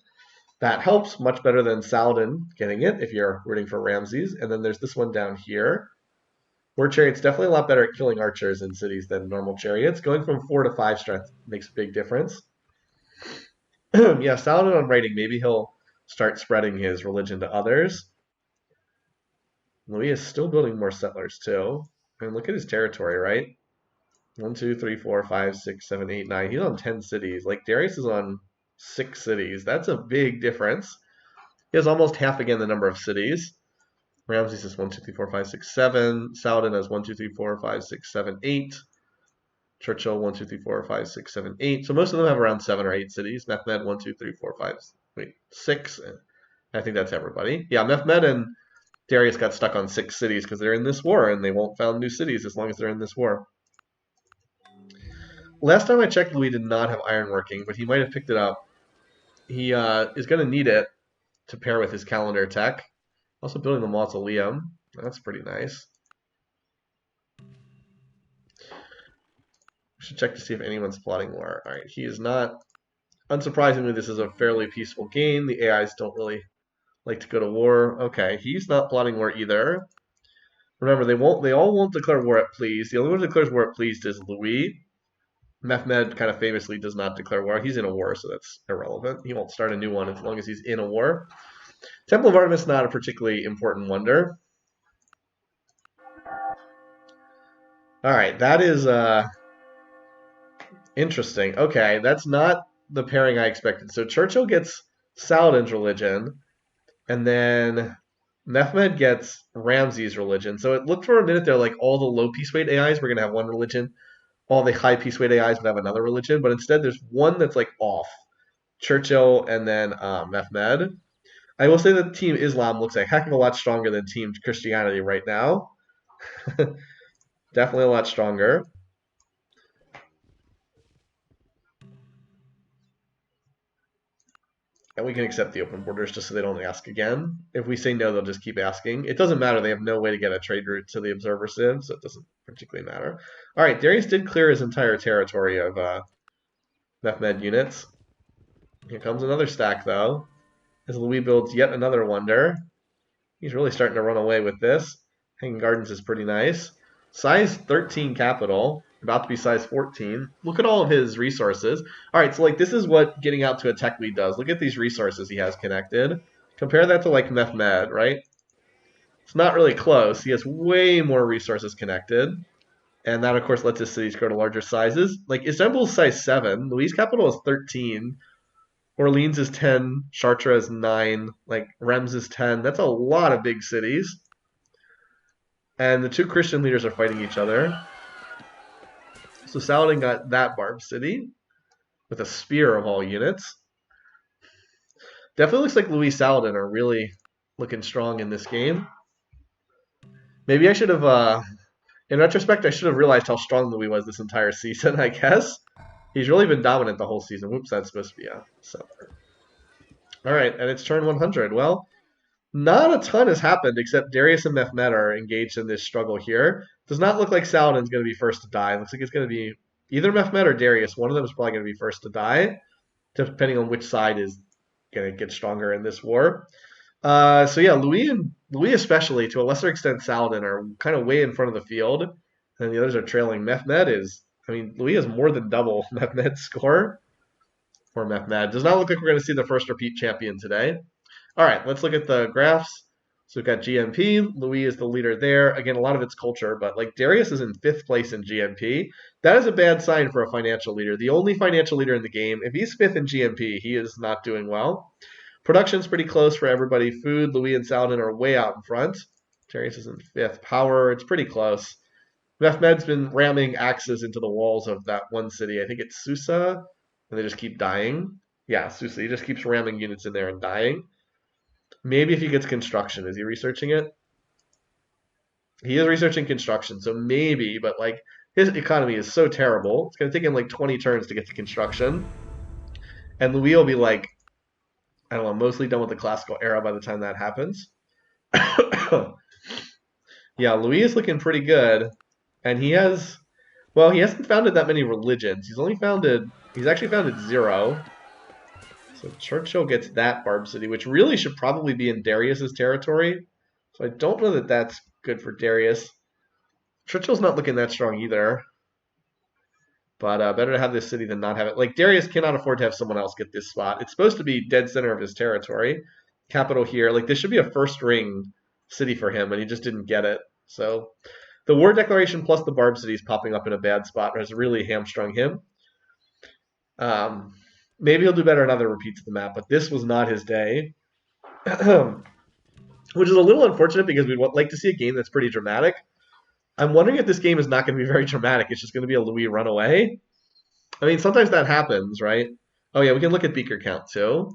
That helps much better than Saladin getting it if you're rooting for Ramses. And then there's this one down here. War Chariot's definitely a lot better at killing archers in cities than normal chariots. Going from 4 to 5 strength makes a big difference. Yeah, Saladin on writing, maybe he'll start spreading his religion to others. Louis is still building more settlers too. And look at his territory, right? 1, 2, 3, 4, 5, 6, 7, 8, 9. He's on 10 cities. Like Darius is on 6 cities. That's a big difference. He has almost half again the number of cities. Ramses is 1, 2, 3, 4, 5, 6, 7. Saladin has 1, 2, 3, 4, 5, 6, 7, 8. Churchill 1, 2, 3, 4, 5, 6, 7, 8. So most of them have around 7 or 8 cities. Mehmed 1, 2, 3, 4, 5, 6. I think that's everybody. Yeah, Mehmed and Darius got stuck on 6 cities because they're in this war and they won't found new cities as long as they're in this war. Last time I checked, Louis did not have ironworking, but he might have picked it up. He is going to need it to pair with his calendar tech. Also building the mausoleum. That's pretty nice. We should check to see if anyone's plotting war. All right, he is not. Unsurprisingly, this is a fairly peaceful game. The AIs don't really like to go to war. Okay, he's not plotting war either. Remember, they all won't declare war at pleased. The only one who declares war at pleased is Louis. Mehmed kind of famously does not declare war. He's in a war, so that's irrelevant. He won't start a new one as long as he's in a war. Temple of Artemis, not a particularly important wonder. All right, that is interesting. Okay, that's not the pairing I expected. So Churchill gets Saladin's religion, and then Mehmed gets Ramses' religion. So it looked for a minute there like all the low peace weight AIs were going to have one religion. All the high peace weight AIs would have another religion, but instead there's one that's like off. Churchill and then Mehmed. I will say that Team Islam looks a heck of a lot stronger than Team Christianity right now. Definitely a lot stronger. And we can accept the open borders just so they don't ask again. If we say no, they'll just keep asking. It doesn't matter. They have no way to get a trade route to the Observer Civ, so it doesn't particularly matter. All right, Darius did clear his entire territory of Mehmed units. Here comes another stack, though, as Louis builds yet another wonder. He's really starting to run away with this. Hanging Gardens is pretty nice. Size 13 capital, about to be size 14. Look at all of his resources. All right, so like this is what getting out to a tech lead does. Look at these resources he has connected. Compare that to like Mehmed, right? It's not really close. He has way more resources connected. And that, of course, lets his cities grow to larger sizes. Like Istanbul's size 7. Louis' capital is 13. Orleans is 10. Chartres is 9. Like Reims is 10. That's a lot of big cities. And the two Christian leaders are fighting each other. So Saladin got that Barb City with a spear of all units. Definitely looks like Louis Saladin are really looking strong in this game. Maybe I should have In retrospect, I should have realized how strong Louis was this entire season, I guess. He's really been dominant the whole season. Whoops, that's supposed to be a settler. All right, and it's turn 100. Well, not a ton has happened except Darius and Mehmet are engaged in this struggle here. Does not look like Saladin's going to be first to die. It looks like it's going to be either Mehmet or Darius. One of them is probably going to be first to die, depending on which side is going to get stronger in this war. So yeah, Louis especially, to a lesser extent Saladin, are kind of way in front of the field, and the others are trailing. Mehmet is, I mean, Louis has more than double Mehmet's score. For Mehmet, does not look like we're going to see the first repeat champion today. All right, let's look at the graphs. So we've got GMP. Louis is the leader there. Again, a lot of it's culture, but like Darius is in 5th place in GMP. That is a bad sign for a financial leader. The only financial leader in the game. If he's 5th in GMP, he is not doing well. Production's pretty close for everybody. Food, Louis and Saladin are way out in front. Darius is in 5th. Power, it's pretty close. Mehmet's been ramming axes into the walls of that one city. I think it's Susa, and they just keep dying. Yeah, Susa. He just keeps ramming units in there and dying. Maybe if he gets construction. Is he researching it? He is researching construction, so maybe, but like his economy is so terrible. It's going to take him like 20 turns to get to construction. And Louis will be like, I don't know, mostly done with the classical era by the time that happens. Yeah, Louis is looking pretty good. And he has, well, he hasn't founded that many religions. He's actually founded 0. So Churchill gets that Barb City, which really should probably be in Darius's territory. So I don't know that that's good for Darius. Churchill's not looking that strong either. But better to have this city than not have it. Like, Darius cannot afford to have someone else get this spot. It's supposed to be dead center of his territory. Capital here. Like, this should be a first ring city for him, and he just didn't get it. So the war declaration plus the Barb cities popping up in a bad spot has really hamstrung him. Maybe he'll do better in other repeats of the map, but this was not his day. Which is a little unfortunate because we'd like to see a game that's pretty dramatic. I'm wondering if this game is not going to be very dramatic. It's just going to be a Louis runaway. I mean, sometimes that happens, right? Oh, yeah, we can look at beaker count, too.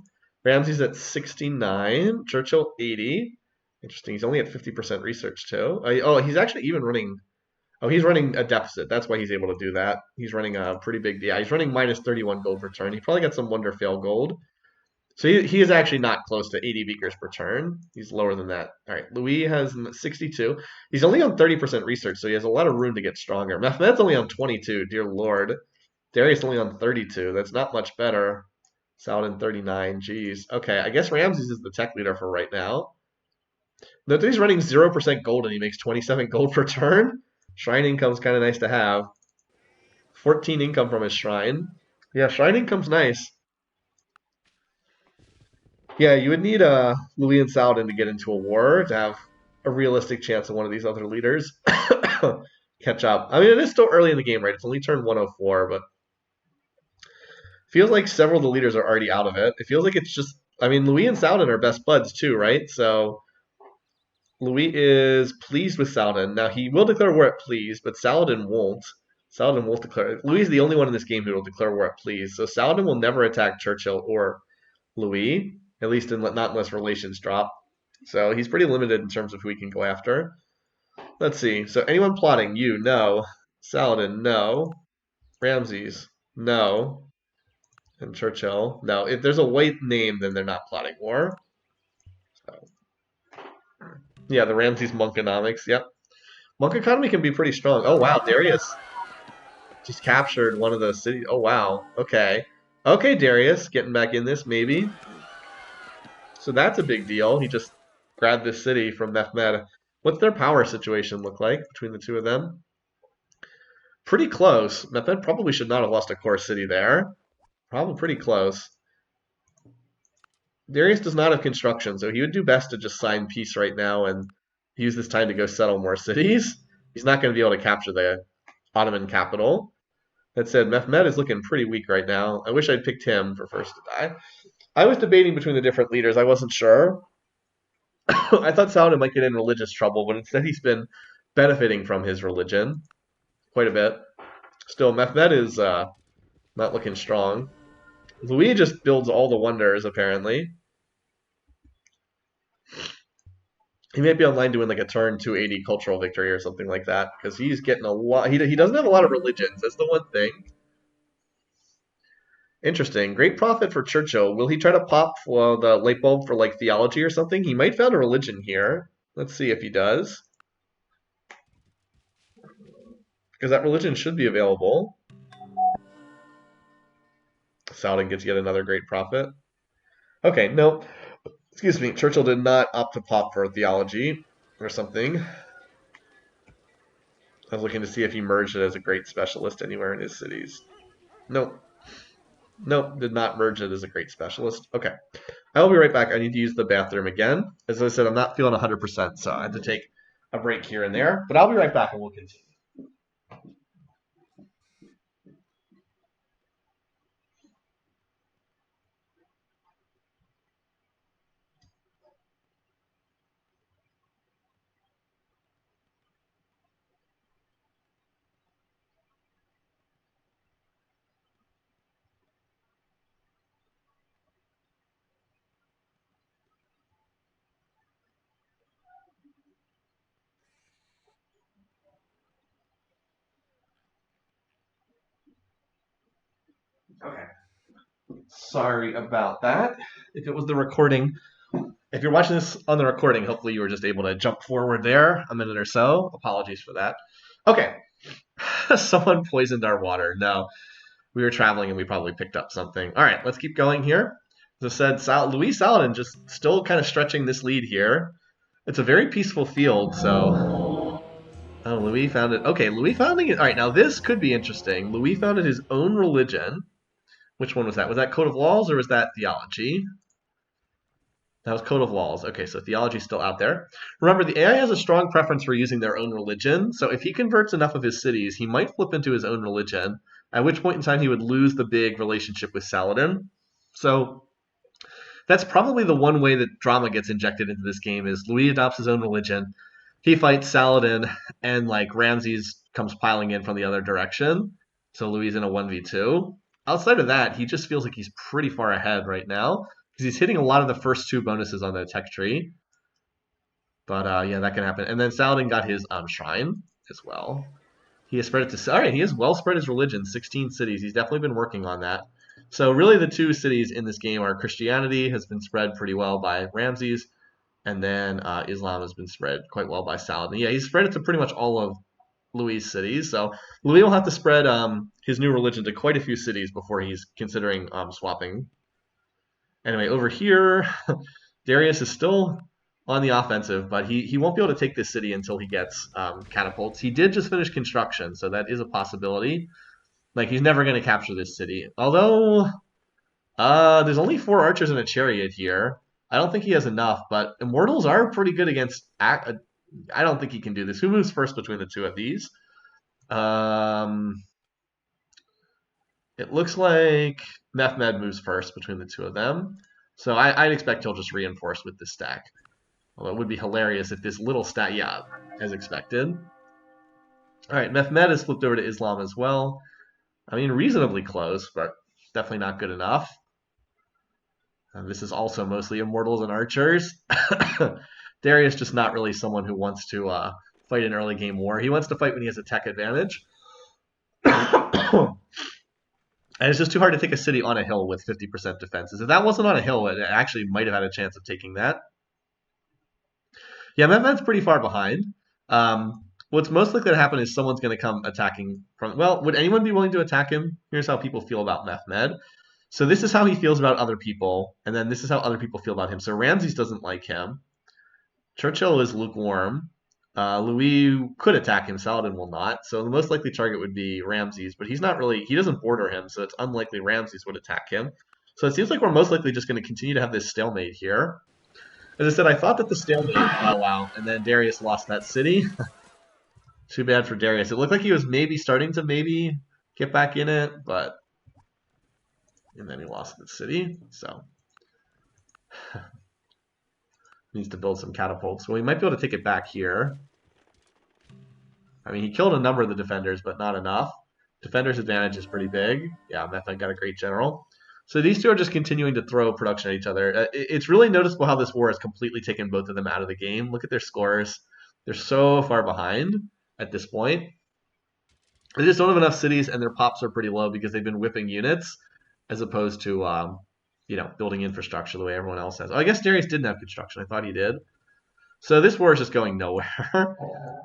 Ramsey's at 69. Churchill, 80. Interesting. He's only at 50% research, too. Oh, he's actually even running... Oh, he's running a deficit. That's why he's able to do that. He's running a pretty big DI. He's running minus 31 gold per turn. He probably got some Wonder Fail gold. So he is actually not close to 80 beakers per turn. He's lower than that. All right, Louis has 62. He's only on 30% research, so he has a lot of room to get stronger. Mehmet's only on 22, dear lord. Darius only on 32. That's not much better. Saladin 39. Jeez. Okay, I guess Ramses is the tech leader for right now. Note that he's running 0% gold and he makes 27 gold per turn. Shrine income's kind of nice to have. 14 income from his shrine. Yeah, shrine income's nice. Yeah, you would need Louis and Saladin to get into a war to have a realistic chance of one of these other leaders catch up. I mean, it is still early in the game, right? It's only turn 104, but feels like several of the leaders are already out of it. It feels like it's just, I mean, Louis and Saladin are best buds too, right? So Louis is pleased with Saladin. Now, he will declare war at please, but Saladin won't. Saladin won't declare. Louis is the only one in this game who will declare war at please. So Saladin will never attack Churchill or Louis, at least not unless relations drop. So he's pretty limited in terms of who he can go after. Let's see. So anyone plotting? You, no. Saladin, no. Ramses, no. And Churchill, no. If there's a white name, then they're not plotting war. So, yeah, the Ramses monkonomics, yep. Monk economy can be pretty strong. Oh, wow, Darius just captured one of the cities. Oh, wow. Okay. Okay, Darius, getting back in this, maybe. So that's a big deal. He just grabbed this city from Mehmet. What's their power situation look like between the two of them? Pretty close. Mehmet probably should not have lost a core city there. Probably pretty close. Darius does not have construction, so he would do best to just sign peace right now and use this time to go settle more cities. He's not going to be able to capture the Ottoman capital. That said, Mehmet is looking pretty weak right now. I wish I'd picked him for first to die. I was debating between the different leaders. I wasn't sure. I thought Saladin might get in religious trouble, but instead he's been benefiting from his religion quite a bit. Still, Mehmet is not looking strong. Louis just builds all the wonders, apparently. He might be online doing like a turn 280 cultural victory or something like that because he's getting a lot. He doesn't have a lot of religions. That's the one thing. Interesting. Great profit for Churchill. Will he try to pop the light bulb for like theology or something? He might found a religion here. Let's see if he does. Because that religion should be available. Saladin gets yet another great profit. Okay, no. Excuse me. Churchill did not opt to pop for theology or something. I was looking to see if he merged it as a great specialist anywhere in his cities. Nope. Nope, did not merge it as a great specialist. Okay. I will be right back. I need to use the bathroom again. As I said, I'm not feeling 100%, so I had to take a break here and there. But I'll be right back and we'll continue. Okay. Sorry about that. If it was the recording, if you're watching this on the recording, hopefully you were just able to jump forward there a minute or so. Apologies for that. Okay. Someone poisoned our water. No, we were traveling and we probably picked up something. All right, let's keep going here. As I said, Luis Saladin just still kind of stretching this lead here. It's a very peaceful field, so. Oh, Louis founded. Okay, Louis founding it. All right, now this could be interesting. Louis founded his own religion. Which one was that? Was that Code of Laws or was that Theology? That was Code of Laws. Okay, so theology's still out there. Remember, the AI has a strong preference for using their own religion, so if he converts enough of his cities, he might flip into his own religion, at which point in time he would lose the big relationship with Saladin. So that's probably the one way that drama gets injected into this game is Louis adopts his own religion, he fights Saladin, and like Ramses comes piling in from the other direction. So Louis is in a 1v2. Outside of that, he just feels like he's pretty far ahead right now because he's hitting a lot of the first two bonuses on the tech tree. But yeah, that can happen. And then Saladin got his shrine as well. He has spread it to. All right, he has well spread his religion, 16 cities. He's definitely been working on that. So really, the two cities in this game are Christianity has been spread pretty well by Ramses, and then Islam has been spread quite well by Saladin. Yeah, he's spread it to pretty much all of Louis' cities. So Louis will have to spread his new religion to quite a few cities before he's considering swapping. Anyway, over here, Darius is still on the offensive, but he won't be able to take this city until he gets catapults. He did just finish construction, so that is a possibility. Like, he's never going to capture this city. Although, there's only 4 archers and a chariot here. I don't think he has enough, but immortals are pretty good against. I don't think he can do this. Who moves first between the two of these? It looks like Mehmed moves first between the two of them. So I'd expect he'll just reinforce with this stack. Although it would be hilarious if this little stack, yeah, as expected. All right, Mehmed has flipped over to Islam as well. I mean, reasonably close, but definitely not good enough. And this is also mostly immortals and archers. Darius just not really someone who wants to fight an early game war. He wants to fight when he has a tech advantage. And it's just too hard to take a city on a hill with 50% defenses. If that wasn't on a hill, it actually might have had a chance of taking that. Yeah, Mehmed's pretty far behind. What's most likely to happen is someone's going to come attacking from. Well, would anyone be willing to attack him? Here's how people feel about Mehmed. So this is how he feels about other people, and then this is how other people feel about him. So Ramses doesn't like him. Churchill is lukewarm. Louis could attack him. Saladin will not. So the most likely target would be Ramses, but he's not really. He doesn't border him, so it's unlikely Ramses would attack him. So it seems like we're most likely just going to continue to have this stalemate here. As I said, I thought that the stalemate. Oh wow! And then Darius lost that city. Too bad for Darius. It looked like he was maybe starting to maybe get back in it, but and then he lost the city. So needs to build some catapults. Well, he might be able to take it back here. I mean, he killed a number of the defenders, but not enough. Defenders' advantage is pretty big. Yeah, Method got a great general. So these two are just continuing to throw production at each other. It's really noticeable how this war has completely taken both of them out of the game. Look at their scores. They're so far behind at this point. They just don't have enough cities, and their pops are pretty low because they've been whipping units as opposed to, building infrastructure the way everyone else has. Oh, I guess Darius didn't have construction. I thought he did. So this war is just going nowhere.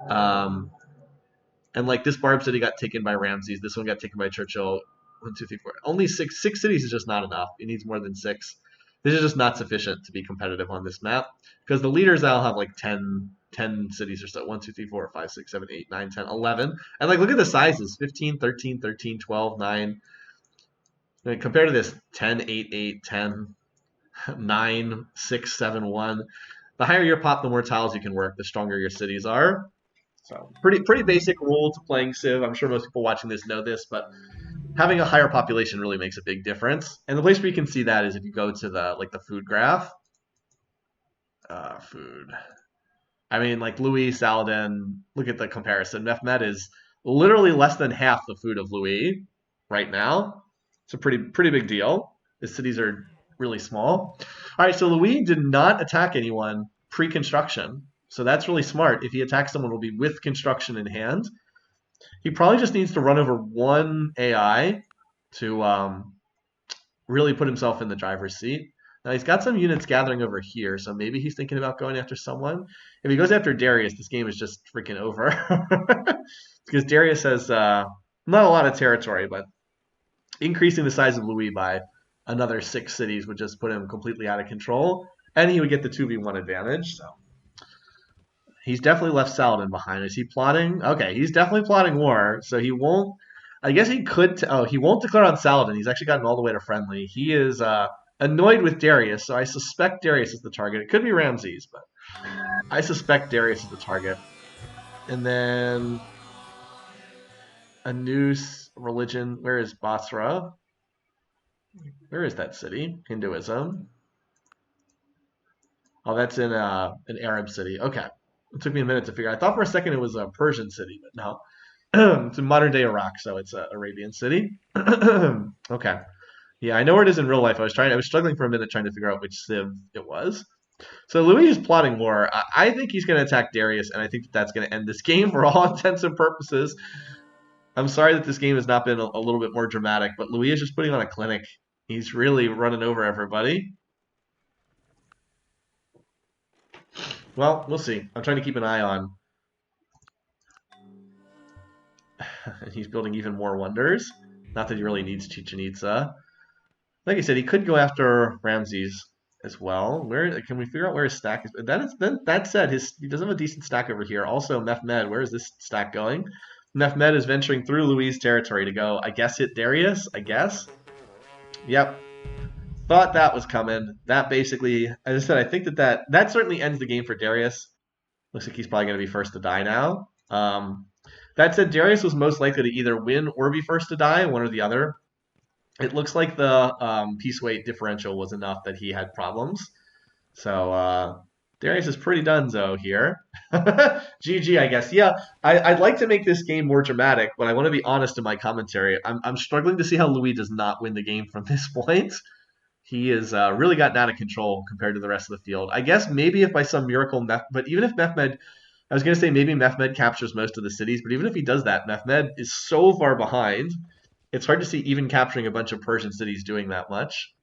And like this Barb city got taken by Ramses. This one got taken by Churchill. 1, 2, 3, 4. Only six. Six cities is just not enough. It needs more than 6. This is just not sufficient to be competitive on this map because the leaders I'll have like 10 cities or so. 1, 2, 3, 4, 5, 6, 7, 8, 9, 10, 11. And like look at the sizes: 15, 13, 13, 12, 9. I mean, compared to this 10, 8, 8, 10, 9, 6, 7, 1. The higher your pop, the more tiles you can work, the stronger your cities are. So pretty basic rule to playing Civ. I'm sure most people watching this know this, but having a higher population really makes a big difference. And the place where you can see that is if you go to the food graph. Food. I mean, like Louis, Saladin, look at the comparison. Mehmed is literally less than half the food of Louis right now. It's a pretty big deal. The cities are really small. All right, so Louis did not attack anyone pre-construction. So that's really smart. If he attacks someone, it will be with construction in hand. He probably just needs to run over one AI to really put himself in the driver's seat. Now he's got some units gathering over here, so maybe he's thinking about going after someone. If he goes after Darius, this game is just freaking over. Because Darius has not a lot of territory, but increasing the size of Louis by another 6 cities would just put him completely out of control, and he would get the 2v1 advantage. So he's definitely left Saladin behind. Is he plotting? Okay, he's definitely plotting war, so he won't. I guess he could. He won't declare on Saladin. He's actually gotten all the way to friendly. He is annoyed with Darius, so I suspect Darius is the target. It could be Ramses, but I suspect Darius is the target. And then a new religion. Where is Basra? Where is that city? Hinduism. Oh, that's in an Arab city. Okay. It took me a minute to figure out. I thought for a second it was a Persian city, but no. It's in modern day Iraq, so it's an Arabian city. Okay. Yeah, I know where it is in real life. I was struggling for a minute trying to figure out which Civ it was. So Louis is plotting war. I think he's going to attack Darius, and I think that's going to end this game for all intents and purposes. I'm sorry that this game has not been a little bit more dramatic, but Louis is just putting on a clinic. He's really running over everybody. Well, we'll see. I'm trying to keep an eye on. He's building even more wonders. Not that he really needs Chichen Itza. Like I said, he could go after Ramses as well. Where can we figure out where his stack is? That said, he does have a decent stack over here. Also, Mehmed, where is this stack going? Mehmed is venturing through Louis' territory to go, I guess, hit Darius. I guess. Yep. Thought that was coming. That basically, as I said, I think that certainly ends the game for Darius. Looks like he's probably going to be first to die now. That said, Darius was most likely to either win or be first to die, one or the other. It looks like the piece weight differential was enough that he had problems. So Darius is pretty donezo here. GG, I guess. Yeah, I'd like to make this game more dramatic, but I want to be honest in my commentary. I'm struggling to see how Louis does not win the game from this point. He has really gotten out of control compared to the rest of the field. I guess maybe if by some miracle, but even if Mehmed, I was going to say maybe Mehmed captures most of the cities, but even if he does that, Mehmed is so far behind, it's hard to see even capturing a bunch of Persian cities doing that much.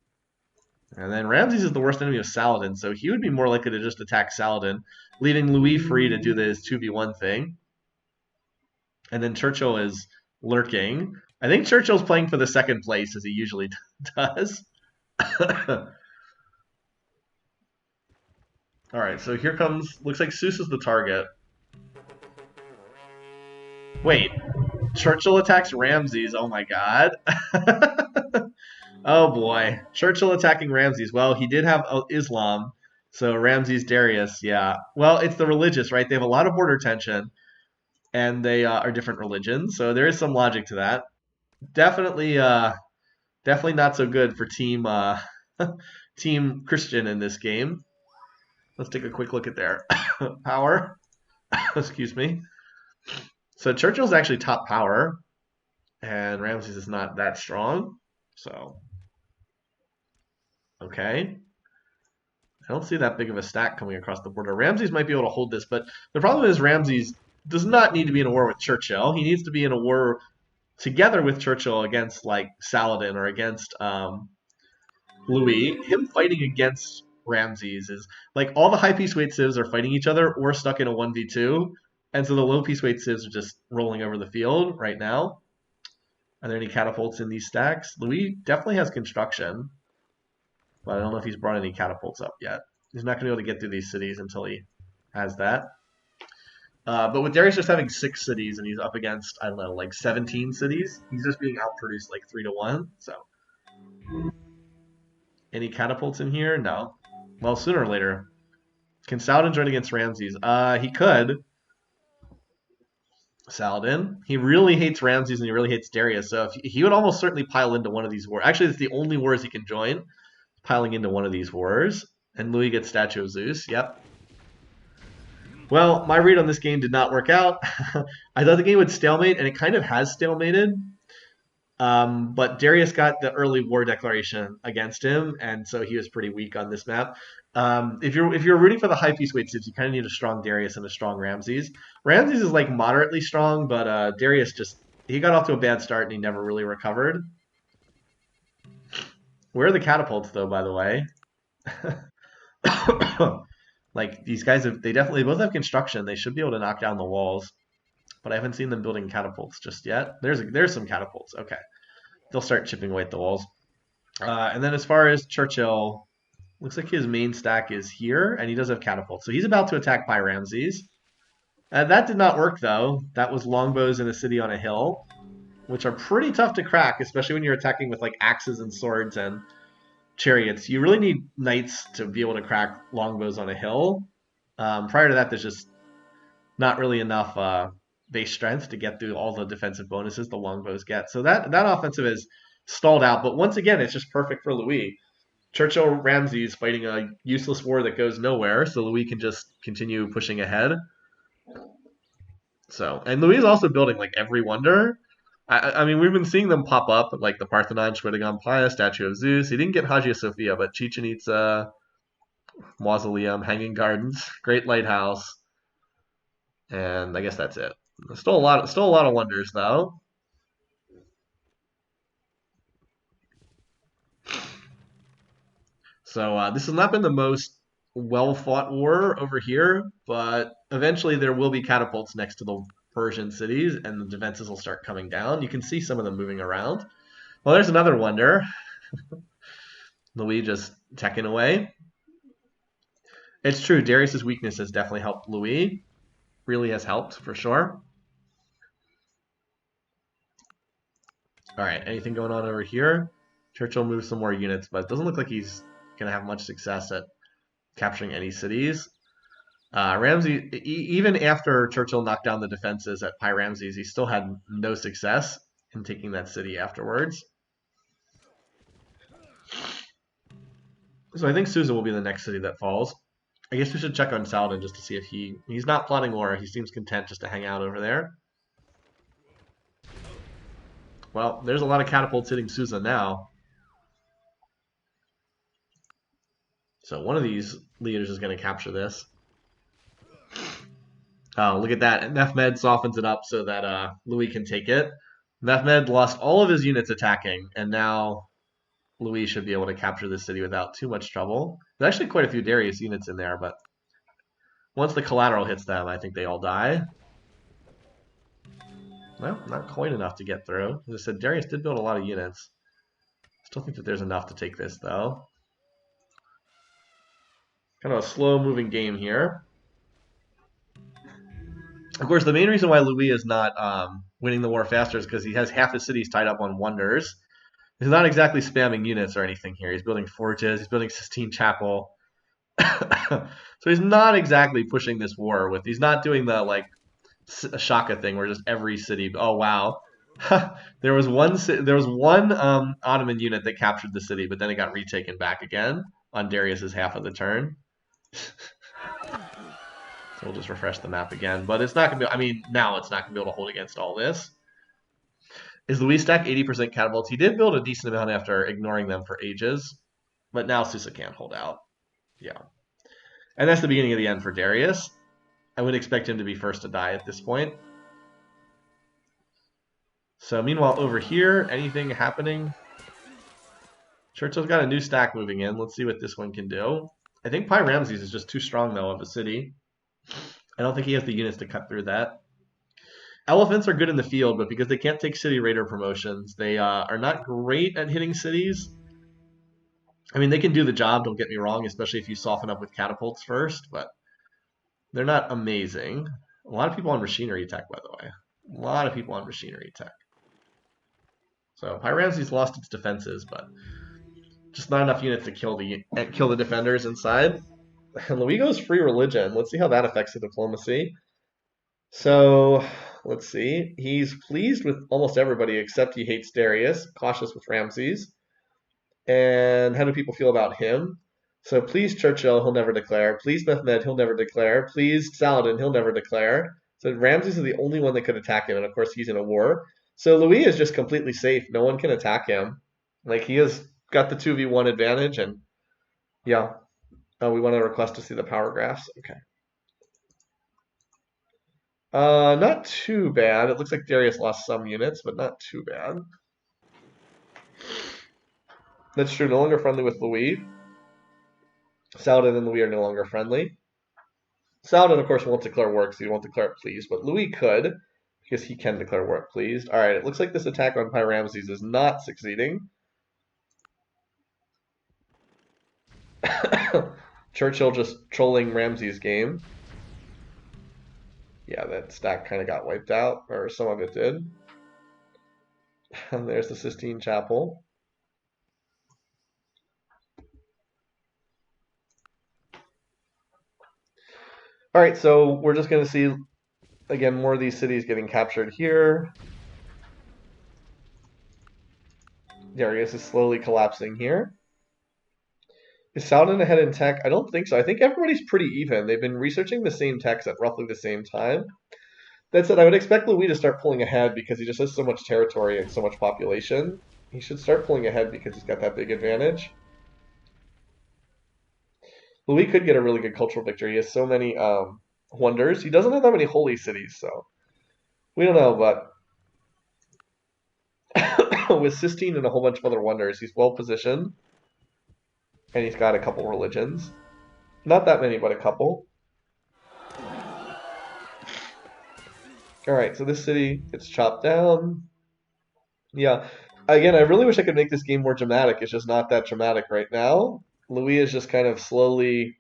And then Ramses is the worst enemy of Saladin, so he would be more likely to just attack Saladin, leaving Louis free to do this 2v1 thing. And then Churchill is lurking. I think Churchill's playing for the second place, as he usually does. All right, so here comes, looks like Seuss is the target. Wait, Churchill attacks Ramses. Oh my god. Oh boy. Churchill attacking Ramses. Well, he did have Islam, so Ramses Darius, yeah. Well, it's the religious, right? They have a lot of border tension, and they are different religions, so there is some logic to that. Definitely not so good for team Team Christian in this game. Let's take a quick look at their power. Excuse me. So Churchill's actually top power, and Ramses is not that strong. So Okay. I don't see that big of a stack coming across the border. Ramses might be able to hold this, but the problem is Ramses does not need to be in a war with Churchill. He needs to be in a war together with Churchill against like Saladin or against Louis. Him fighting against Ramses is like all the high piece weight civs are fighting each other or stuck in a 1v2. And so the low piece weight civs are just rolling over the field right now. Are there any catapults in these stacks? Louis definitely has construction, but I don't know if he's brought any catapults up yet. He's not going to be able to get through these cities until he has that. But with Darius just having 6 cities and he's up against, I don't know, like 17 cities, he's just being outproduced like 3-1. So, any catapults in here? No. Well, sooner or later. Can Saladin join against Ramses? He could. Saladin. He really hates Ramses and he really hates Darius, so if he would almost certainly pile into one of these wars. Actually, it's the only wars he can join, piling into one of these wars. And Louis gets Statue of Zeus. Yep. Well, my read on this game did not work out. I thought the game would stalemate, and it kind of has stalemated. But Darius got the early war declaration against him, and so he was pretty weak on this map. If you're rooting for the high piece weight civs, you kind of need a strong Darius and a strong Ramses. Ramses is like moderately strong, but Darius he got off to a bad start and he never really recovered. Where are the catapults though, by the way? Like these guys they both have construction. They should be able to knock down the walls, but I haven't seen them building catapults just yet. There's some catapults. Okay, they'll start chipping away at the walls. And then as far as Churchill, looks like his main stack is here, and he does have catapults. So he's about to attack by Ramses. That did not work though. That was longbows in a city on a hill, which are pretty tough to crack, especially when you're attacking with like axes and swords and chariots. You really need knights to be able to crack longbows on a hill. Prior to that, there's just not really enough base strength to get through all the defensive bonuses the longbows get. So that offensive is stalled out. But once again, it's just perfect for Louis. Churchill Ramses fighting a useless war that goes nowhere, so Louis can just continue pushing ahead. So, and Louis is also building like every wonder. I mean, we've been seeing them pop up, like the Parthenon, Shwedagon Playa, Statue of Zeus. He didn't get Hagia Sophia, but Chichen Itza, Mausoleum, Hanging Gardens, Great Lighthouse, and I guess that's it. Still a lot of wonders though. So this has not been the most well-fought war over here, but eventually there will be catapults next to the Persian cities, and the defenses will start coming down. You can see some of them moving around. Well, there's another wonder. Louis just teching away. It's true, Darius's weakness has definitely helped Louis. Really has helped, for sure. All right, anything going on over here? Churchill moves some more units, but it doesn't look like he's going to have much success at capturing any cities. Ramsey, even after Churchill knocked down the defenses at Pi Ramses, he still had no success in taking that city afterwards. So I think Susa will be the next city that falls. I guess we should check on Saladin just to see if he's not plotting war. He seems content just to hang out over there. Well, there's a lot of catapults hitting Susa now. So one of these leaders is going to capture this. Oh, look at that. Mehmed softens it up so that Louis can take it. Mehmed lost all of his units attacking, and now Louis should be able to capture this city without too much trouble. There's actually quite a few Darius units in there, but once the collateral hits them, I think they all die. Well, not quite enough to get through. As I said, Darius did build a lot of units. Still think that there's enough to take this, though. Kind of a slow-moving game here. Of course, the main reason why Louis is not winning the war faster is because he has half his cities tied up on wonders. He's not exactly spamming units or anything here. He's building forges. He's building Sistine Chapel. So he's not exactly pushing this war with. He's not doing the like Shaka thing where just every city. Oh wow, there was one Ottoman unit that captured the city, but then it got retaken back again on Darius's half of the turn. So we'll just refresh the map again, but it's not gonna be. I mean, now it's not gonna be able to hold against all this. Is Louis stack 80% catapults? He did build a decent amount after ignoring them for ages. But now Susa can't hold out. Yeah. And that's the beginning of the end for Darius. I would expect him to be first to die at this point. So meanwhile, over here, anything happening? Churchill's got a new stack moving in. Let's see what this one can do. I think Pi Ramses is just too strong, though, of a city. I don't think he has the units to cut through that. Elephants are good in the field, but because they can't take city raider promotions, they are not great at hitting cities. I mean, they can do the job, don't get me wrong, especially if you soften up with catapults first, but they're not amazing. A lot of people on machinery tech, by the way. A lot of people on machinery tech. So Pi Ramses lost its defenses, but just not enough units to kill the defenders inside. And Louis goes free religion. Let's see how that affects the diplomacy. So let's see. He's pleased with almost everybody except he hates Darius, cautious with Ramses. And how do people feel about him? So please Churchill, he'll never declare. Please Mehmed, he'll never declare. Please Saladin, he'll never declare. So Ramses is the only one that could attack him, and of course he's in a war. So Louis is just completely safe. No one can attack him. Like he has got the 2v1 advantage, and yeah. We want to request to see the power graphs. Okay. Not too bad. It looks like Darius lost some units, but not too bad. That's true. No longer friendly with Louis. Saladin and Louis are no longer friendly. Saladin, of course, won't declare war, so he won't declare it pleased, but Louis could, because he can declare war pleased. All right, it looks like this attack on Pi Ramses is not succeeding. Churchill just trolling Ramses' game. Yeah, that stack kind of got wiped out, or some of it did. And there's the Sistine Chapel. All right, so we're just going to see, again, more of these cities getting captured here. Darius is slowly collapsing here. Is Saladin ahead in tech? I don't think so. I think everybody's pretty even. They've been researching the same techs at roughly the same time. That said, I would expect Louis to start pulling ahead because he just has so much territory and so much population. He should start pulling ahead because he's got that big advantage. Louis could get a really good cultural victory. He has so many wonders. He doesn't have that many holy cities, so we don't know, but with Sistine and a whole bunch of other wonders, he's well positioned. And he's got a couple religions. Not that many, but a couple. Alright, so this city gets chopped down. Yeah. Again, I really wish I could make this game more dramatic. It's just not that dramatic right now. Louis is just kind of slowly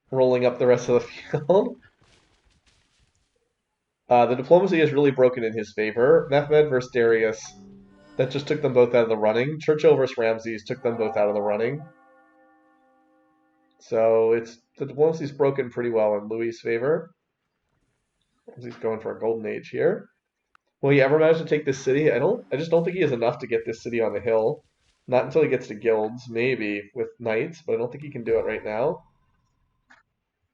rolling up the rest of the field. The diplomacy is really broken in his favor. Mehmed versus Darius. That just took them both out of the running. Churchill versus Ramses took them both out of the running. So the diplomacy's broken pretty well in Louis' favor. He's going for a golden age here. Will he ever manage to take this city? I just don't think he has enough to get this city on the hill. Not until he gets to guilds, maybe with knights, but I don't think he can do it right now.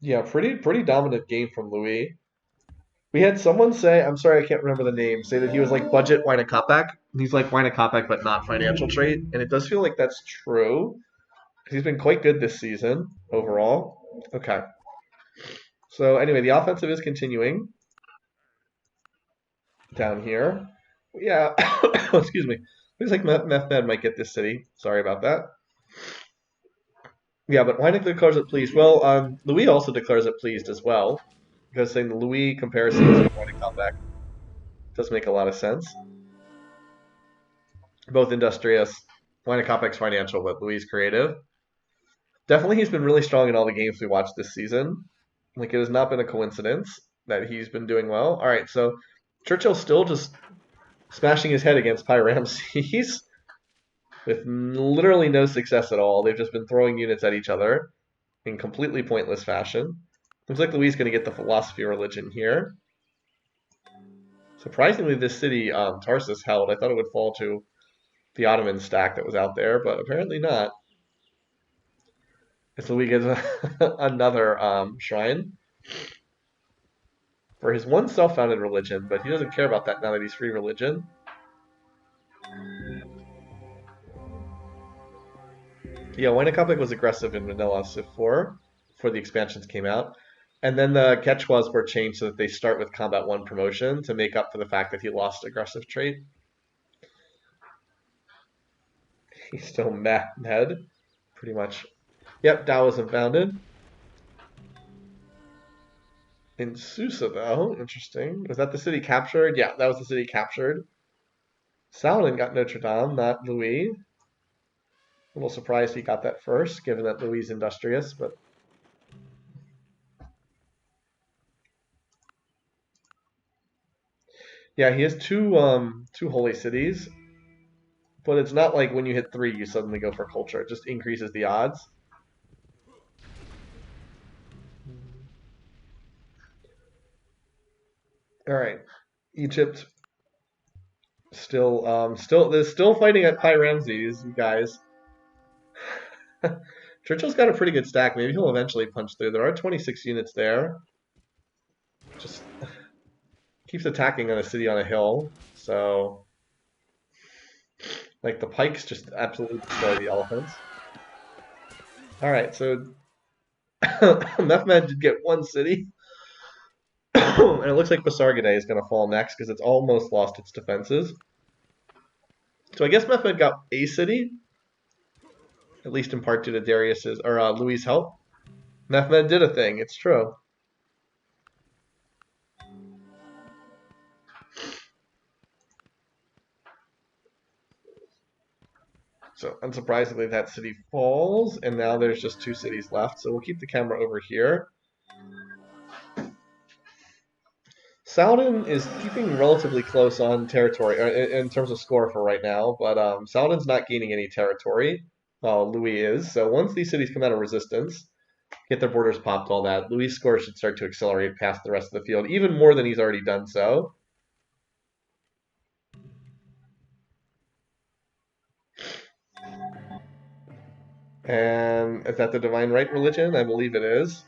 Yeah, pretty dominant game from Louis. We had someone say, I'm sorry, I can't remember the name, say that he was like budget Wijnkopak. He's like Wijnkopak, but not financial trait, and it does feel like that's true. He's been quite good this season overall. Okay. So anyway, the offensive is continuing down here. Yeah, excuse me. Looks like Mehmed might get this city. Sorry about that. Yeah, but Weinig declares it pleased. Well, Louis also declares it pleased as well. Because saying the Louis comparisons with Wijnkopak does make a lot of sense. Both industrious. Wijnkopak's financial, but Louis creative. Definitely he's been really strong in all the games we watched this season. Like, it has not been a coincidence that he's been doing well. All right, so Churchill's still just smashing his head against Pi Ramses with literally no success at all. They've just been throwing units at each other in completely pointless fashion. Looks like Louis is going to get the philosophy religion here. Surprisingly, this city, Tarsus, held. I thought it would fall to the Ottoman stack that was out there, but apparently not. So Louis gets another shrine for his one self-founded religion, but he doesn't care about that now that he's free religion. Yeah, Wayne was aggressive in vanilla Civ 4 before the expansions came out. And then the Quechuas were changed so that they start with Combat 1 promotion to make up for the fact that he lost aggressive trait. He's still mad, pretty much. Yep, Taoism founded. In Susa, though, interesting. Was that the city captured? Yeah, that was the city captured. Saladin got Notre Dame, not Louis. A little surprised he got that first, given that Louis is industrious, but yeah, he has two holy cities, but it's not like when you hit 3 you suddenly go for culture. It just increases the odds. All right, Egypt they're still fighting at Pi Ramses, you guys. Churchill's got a pretty good stack. Maybe he'll eventually punch through. There are 26 units there. Just keeps attacking on a city on a hill. So, like, the pikes just absolutely destroy the elephants. All right, so Mehmed did get one city. And it looks like Basargadae is going to fall next because it's almost lost its defenses. So I guess Mehmed got a city, at least in part due to Darius's or Louis' help. Mehmed did a thing. It's true. So unsurprisingly, that city falls, and now there's just 2 cities left. So we'll keep the camera over here. Saladin is keeping relatively close on territory in terms of score for right now, but Saladin's not gaining any territory while Louis is. So once these cities come out of resistance, get their borders popped, all that, Louis' score should start to accelerate past the rest of the field, even more than he's already done so. And is that the Divine Right religion? I believe it is.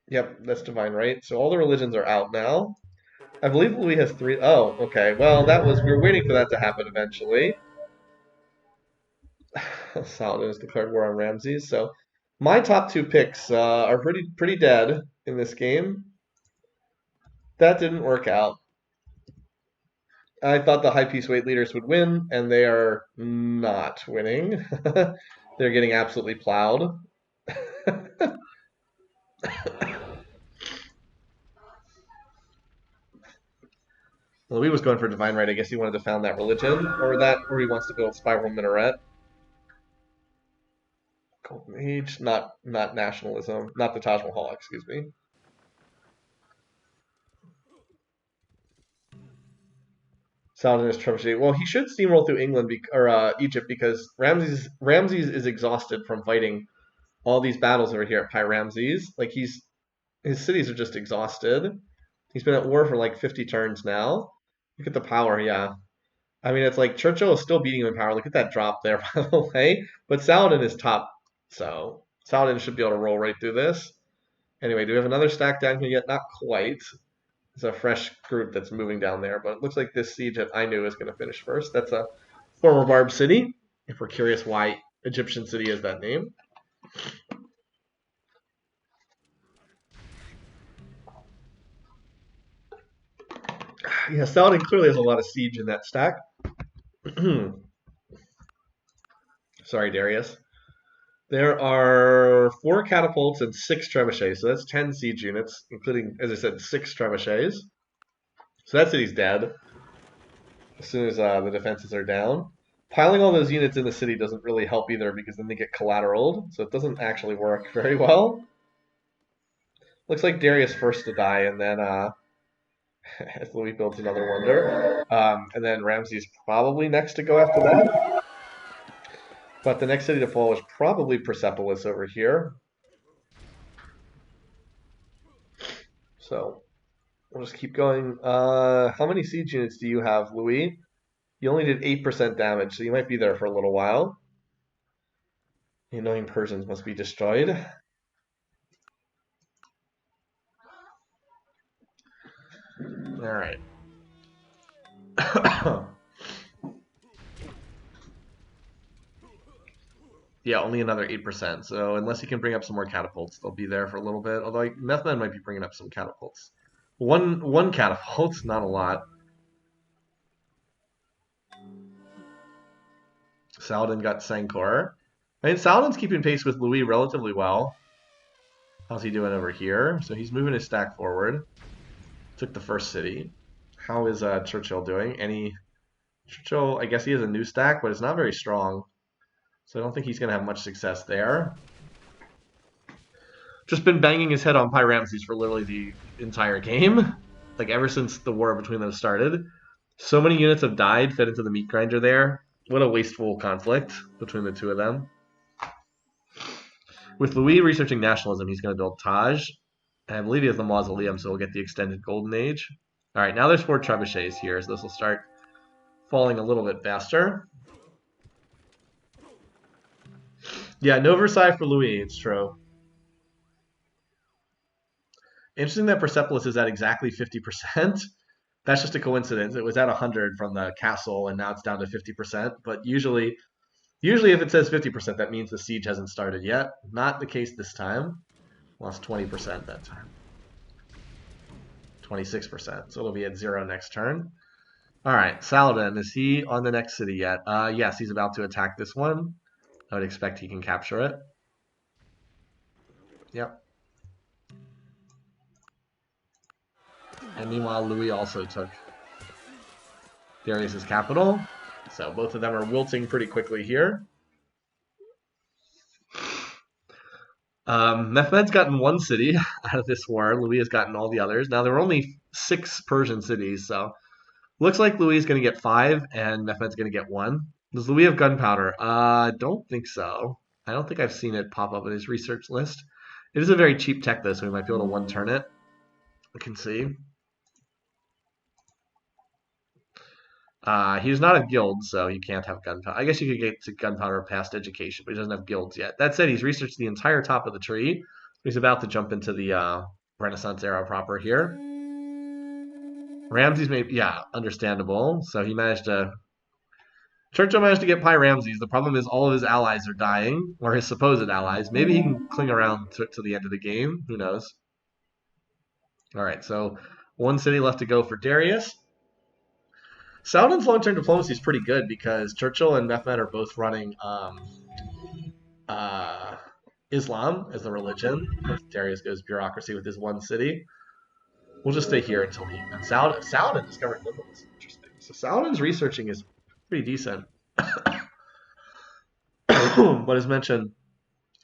Yep, that's Divine Right. So all the religions are out now. I believe Louis has 3. Oh, okay. Well, we were waiting for that to happen eventually. Saladin has declared war on Ramses. So my top 2 picks are pretty dead in this game. That didn't work out. I thought the high peace weight leaders would win, and they are not winning. They're getting absolutely plowed. Louis was going for divine right. I guess he wanted to found that religion, or he wants to build spiral minaret. Golden Age, not nationalism, not the Taj Mahal. Excuse me. Saladin is trebuchet. Well, he should steamroll through England or Egypt because Ramses is exhausted from fighting all these battles over here at Pi Ramses. Like his cities are just exhausted. He's been at war for like 50 turns now. Look at the power, yeah. I mean, it's like Churchill is still beating him in power. Look at that drop there, by the way. But Saladin is top, so Saladin should be able to roll right through this. Anyway, do we have another stack down here yet? Not quite. It's a fresh group that's moving down there, but it looks like this siege at Ainu is going to finish first. That's a former Barb city, if we're curious why Egyptian city is that name. Yeah, Saladin clearly has a lot of siege in that stack. Sorry, Darius. There are 4 catapults and 6 trebuchets, so that's 10 siege units, including, as I said, 6 trebuchets. So that city's dead as soon as the defenses are down. Piling all those units in the city doesn't really help either because then they get collateraled, so it doesn't actually work very well. Looks like Darius first to die, and then as Louis builds another wonder. And then Ramses probably next to go after that. But the next city to fall is probably Persepolis over here. So we'll just keep going. How many siege units do you have, Louis? You only did 8% damage, so you might be there for a little while. The annoying Persians must be destroyed. All right. Yeah, only another 8%. So unless he can bring up some more catapults, they'll be there for a little bit. Although Methman might be bringing up some catapults. One catapult, not a lot. Saladin got Sankor. I mean, Saladin's keeping pace with Louis relatively well. How's he doing over here? So he's moving his stack forward. Took the first city. How is Churchill doing? Churchill, I guess he has a new stack, but it's not very strong. So I don't think he's going to have much success there. Just been banging his head on Pi Ramses for literally the entire game. Like ever since the war between them started. So many units have died, fed into the meat grinder there. What a wasteful conflict between the two of them. With Louis researching nationalism, he's going to build Taj. And I believe he has the mausoleum, so we'll get the extended Golden Age. All right, now there's 4 trebuchets here, so this will start falling a little bit faster. Yeah, no Versailles for Louis, it's true. Interesting that Persepolis is at exactly 50%. That's just a coincidence. It was at 100 from the castle, and now it's down to 50%. But usually if it says 50%, that means the siege hasn't started yet. Not the case this time. Lost 20% that time. 26%. So it'll be at 0 next turn. All right, Saladin, is he on the next city yet? Yes, he's about to attack this one. I would expect he can capture it. Yep. And meanwhile, Louis also took Darius's capital. So both of them are wilting pretty quickly here. Mehmed's gotten 1 city out of this war. Louis has gotten all the others. Now, there were only 6 Persian cities, so looks like Louis is going to get 5 and Mehmed's going to get 1. Does Louis have gunpowder? I don't think so. I don't think I've seen it pop up in his research list. It is a very cheap tech, though, so we might be able to 1-turn it. We can see. He's not a guild, so he can't have gunpowder. I guess you could get to gunpowder past education, but he doesn't have guilds yet. That said, he's researched the entire top of the tree. He's about to jump into the Renaissance era proper here. Ramses may, yeah, understandable. So he managed to... Churchill managed to get Pi Ramses. The problem is all of his allies are dying, or his supposed allies. Maybe he can cling around to the end of the game. Who knows? All right, so 1 city left to go for Darius. Saladin's long-term diplomacy is pretty good because Churchill and Mehmed are both running Islam as the religion. Darius goes bureaucracy with his 1 city. We'll just stay here until he... And Saladin discovered liberalism. Interesting. So Saladin's researching is pretty decent. But as mentioned,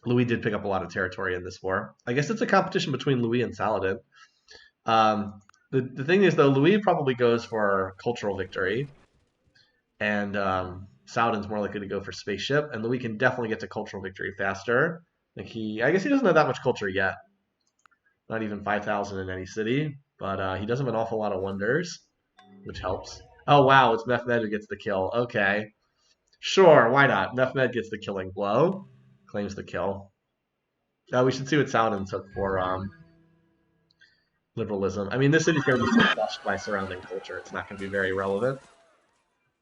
Louis did pick up a lot of territory in this war. I guess it's a competition between Louis and Saladin. The thing is, though, Louis probably goes for cultural victory, and Saladin's more likely to go for spaceship, and Louis can definitely get to cultural victory faster. Like I guess he doesn't have that much culture yet. Not even 5,000 in any city, but he does have an awful lot of wonders, which helps. Oh, wow, it's Mehmed who gets the kill. Okay. Sure, why not? Mehmed gets the killing blow, claims the kill. We should see what Saladin took for liberalism. I mean, this city's going to be flushed by surrounding culture. It's not going to be very relevant.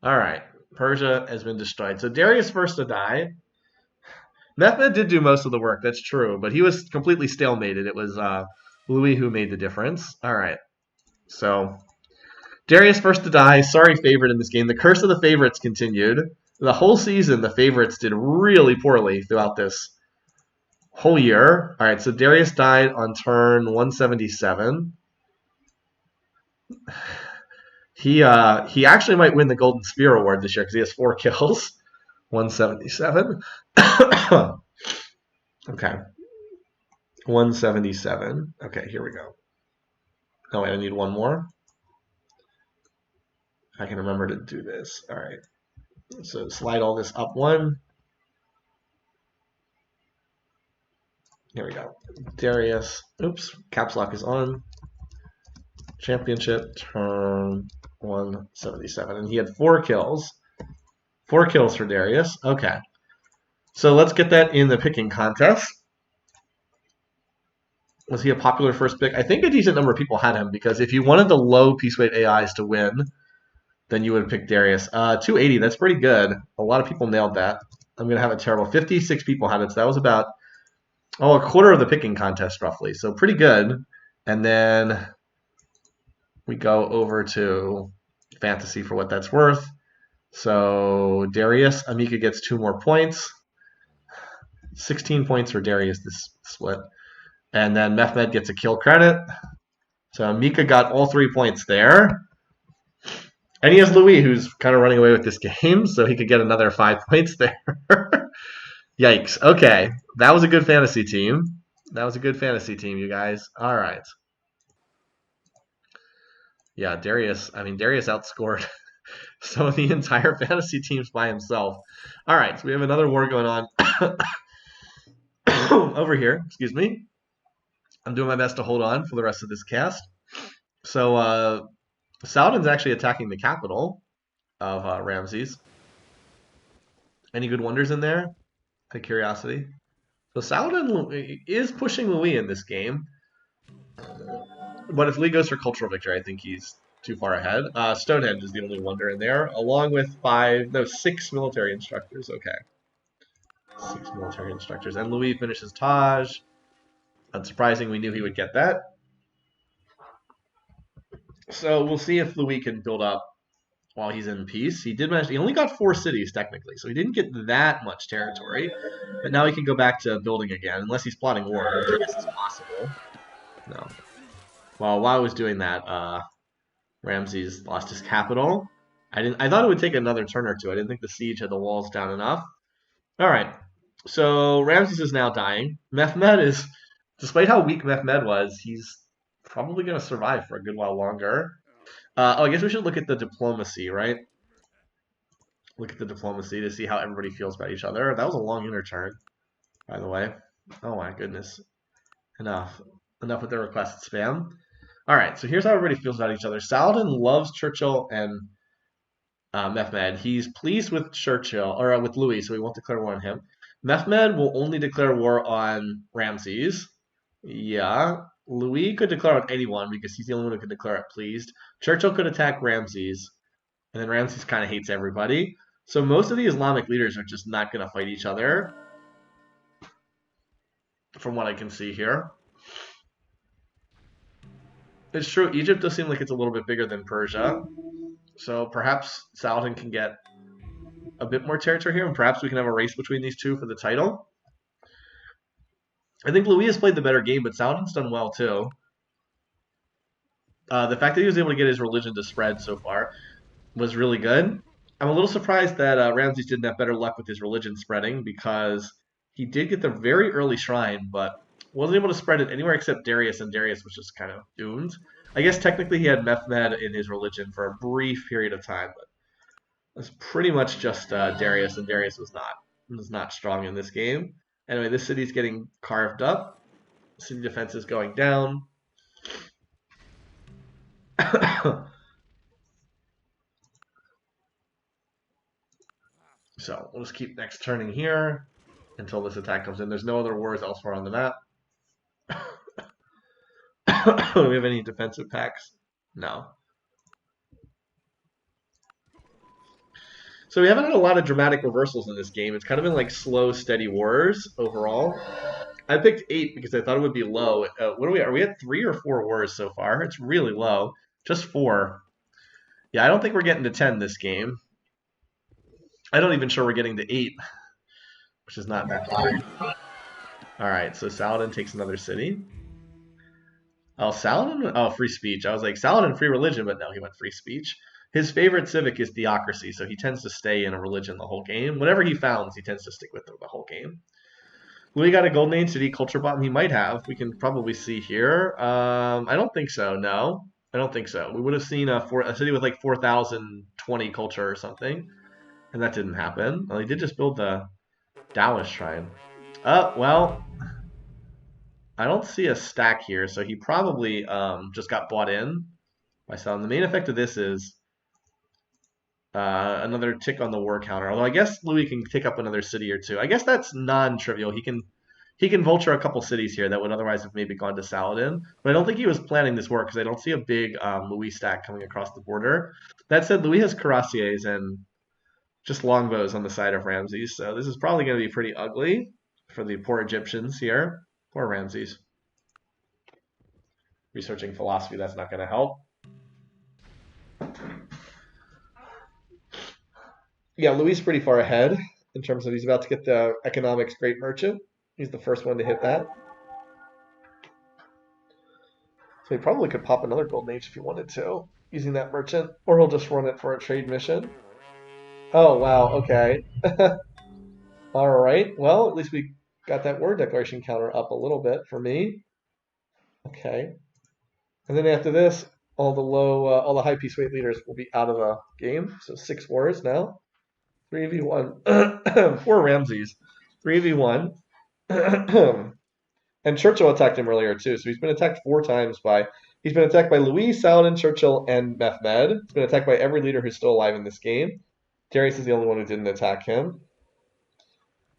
All right, Persia has been destroyed. So Darius first to die. Mehmed did do most of the work, that's true, but he was completely stalemated. It was Louis who made the difference. All right, so Darius first to die. Sorry, favorite in this game. The curse of the favorites continued. The whole season, the favorites did really poorly throughout this whole year. All right, so Darius died on turn 177. He actually might win the Golden Spear Award this year because he has 4 kills. 177. Okay. 177. Okay, here we go. Oh, wait, I need 1 more. I can remember to do this. All right. So slide all this up 1. Here we go. Darius. Oops. Caps lock is on. Championship turn 177. And he had 4 kills. 4 kills for Darius. Okay. So let's get that in the picking contest. Was he a popular first pick? I think a decent number of people had him because if you wanted the low piece weight AIs to win, then you would pick Darius. 280, that's pretty good. A lot of people nailed that. I'm going to have a terrible 56 people had it. So that was about, a quarter of the picking contest roughly. So pretty good. And then we go over to fantasy for what that's worth. So Darius, Amika gets 2 more points. 16 points for Darius this split. And then Mehmed gets a kill credit. So Amika got all 3 points there. And he has Louis, who's kind of running away with this game, so he could get another 5 points there. Yikes. Okay. That was a good fantasy team. That was a good fantasy team, you guys. All right. Yeah, Darius outscored some of the entire fantasy teams by himself. All right, so we have another war going on over here. Excuse me. I'm doing my best to hold on for the rest of this cast. So Saladin's actually attacking the capital of Ramses. Any good wonders in there? Out of curiosity. So Saladin is pushing Louis in this game. But if Lee goes for cultural victory, I think he's too far ahead. Stonehenge is the only wonder in there, along with 6 military instructors. Okay. 6 military instructors. And Louis finishes Taj. Unsurprising, we knew he would get that. So we'll see if Louis can build up while he's in peace. He only got 4 cities technically, so he didn't get that much territory. But now he can go back to building again, unless he's plotting war, which I guess is possible. No. Well, while I was doing that, Ramses lost his capital. I thought it would take another turn or two. I didn't think the siege had the walls down enough. All right. So Ramses is now dying. Mehmed is, despite how weak Mehmed was, he's probably going to survive for a good while longer. I guess we should look at the diplomacy, right? Look at the diplomacy to see how everybody feels about each other. That was a long interturn, by the way. Oh my goodness. Enough with the requested spam. All right, so here's how everybody feels about each other. Saladin loves Churchill and Mehmed. He's pleased with Churchill, or with Louis, so he won't declare war on him. Mehmed will only declare war on Ramses. Yeah. Louis could declare on anyone because he's the only one who could declare it pleased. Churchill could attack Ramses, and then Ramses kind of hates everybody. So most of the Islamic leaders are just not going to fight each other, from what I can see here. It's true, Egypt does seem like it's a little bit bigger than Persia. So perhaps Saladin can get a bit more territory here, and perhaps we can have a race between these two for the title. I think Louis has played the better game, but Saladin's done well too. The fact that he was able to get his religion to spread so far was really good. I'm a little surprised that Ramses didn't have better luck with his religion spreading, because he did get the very early shrine, but wasn't able to spread it anywhere except Darius, and Darius was just kind of doomed. I guess technically he had Mehmed in his religion for a brief period of time, but it was pretty much just Darius, and Darius was not strong in this game. Anyway, this city's getting carved up. City defense is going down. So we'll just keep next turning here until this attack comes in. There's no other wars elsewhere on the map. Do we have any defensive packs? No. So we haven't had a lot of dramatic reversals in this game. It's kind of been like slow, steady wars overall. I picked 8 because I thought it would be low. What are we? Are we at 3 or 4 wars so far? It's really low. Just 4. Yeah, I don't think we're getting to 10 this game. I don't even sure we're getting to 8, which is not that high. All right, so Saladin takes another city. Oh, Saladin? Oh, free speech. I was like, Saladin, free religion, but no, he went free speech. His favorite civic is theocracy, so he tends to stay in a religion the whole game. Whatever he founds, he tends to stick with the whole game. Louis got a Golden Age City culture bottom. He might have. We can probably see here. I don't think so. No, I don't think so. We would have seen a city with like 4,020 culture or something, and that didn't happen. Well, he did just build the Taoist shrine. Well, I don't see a stack here, so he probably just got bought in by Saladin. The main effect of this is another tick on the war counter. Although I guess Louis can tick up another city or two. I guess that's non-trivial. He can vulture a couple cities here that would otherwise have maybe gone to Saladin. But I don't think he was planning this war because I don't see a big Louis stack coming across the border. That said, Louis has cuirassiers, and just longbows on the side of Ramses. So this is probably going to be pretty ugly for the poor Egyptians here. Poor Ramses. Researching philosophy, that's not going to help. Yeah, Louis is pretty far ahead in terms of he's about to get the economics great merchant. He's the first one to hit that. So he probably could pop another golden age if he wanted to, using that merchant, or he'll just run it for a trade mission. Oh, wow, okay. All right, well, at least we got that word declaration counter up a little bit for me. Okay. And then after this, all the high piece weight leaders will be out of the game. So 6 wars now. 3v1. Poor Ramses. 3v1. And Churchill attacked him earlier too. So he's been attacked 4 times by. He's been attacked by Louis, Saladin, Churchill, and Mehmed. He's been attacked by every leader who's still alive in this game. Darius is the only one who didn't attack him.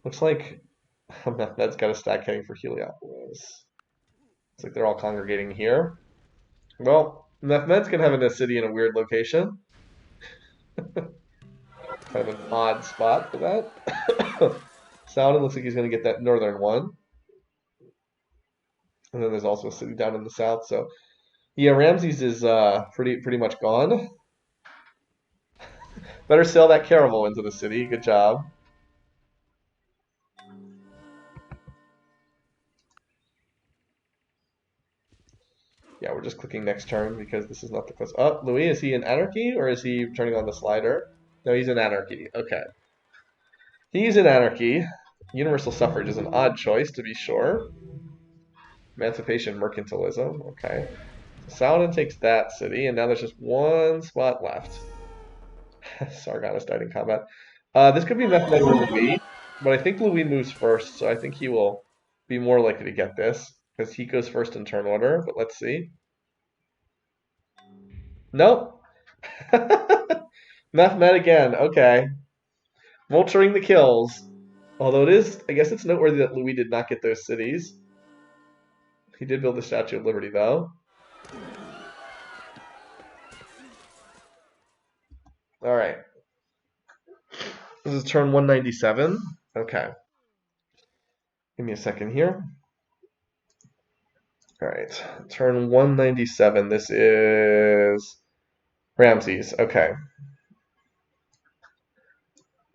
Looks like Mehmed's got a stack heading for Heliopolis. Looks like they're all congregating here. Well, Mehmed's gonna have a city in a weird location. Kind of an odd spot for that. Saladin looks like he's gonna get that northern one. And then there's also a city down in the south. So yeah, Ramses is pretty much gone. Better sail that caravel into the city. Good job. Yeah, we're just clicking next turn because this is not the quest. Oh, Louis, is he in anarchy or is he turning on the slider? No, he's in anarchy. Okay. He's in anarchy. Universal suffrage is an odd choice, to be sure. Emancipation, mercantilism. Okay. So Saladin takes that city, and now there's just one spot left. Sargon died in combat. This could be Mehmed or Louis, but I think Louis moves first, so I think he will be more likely to get this because he goes first in turn order. But let's see. Nope. Mehmed again. Okay. Vulturing the kills. Although it is, I guess it's noteworthy that Louis did not get those cities. He did build the Statue of Liberty, though. All right. This is turn 197. Okay. Give me a second here. All right. Turn 197. This is Ramses. Okay.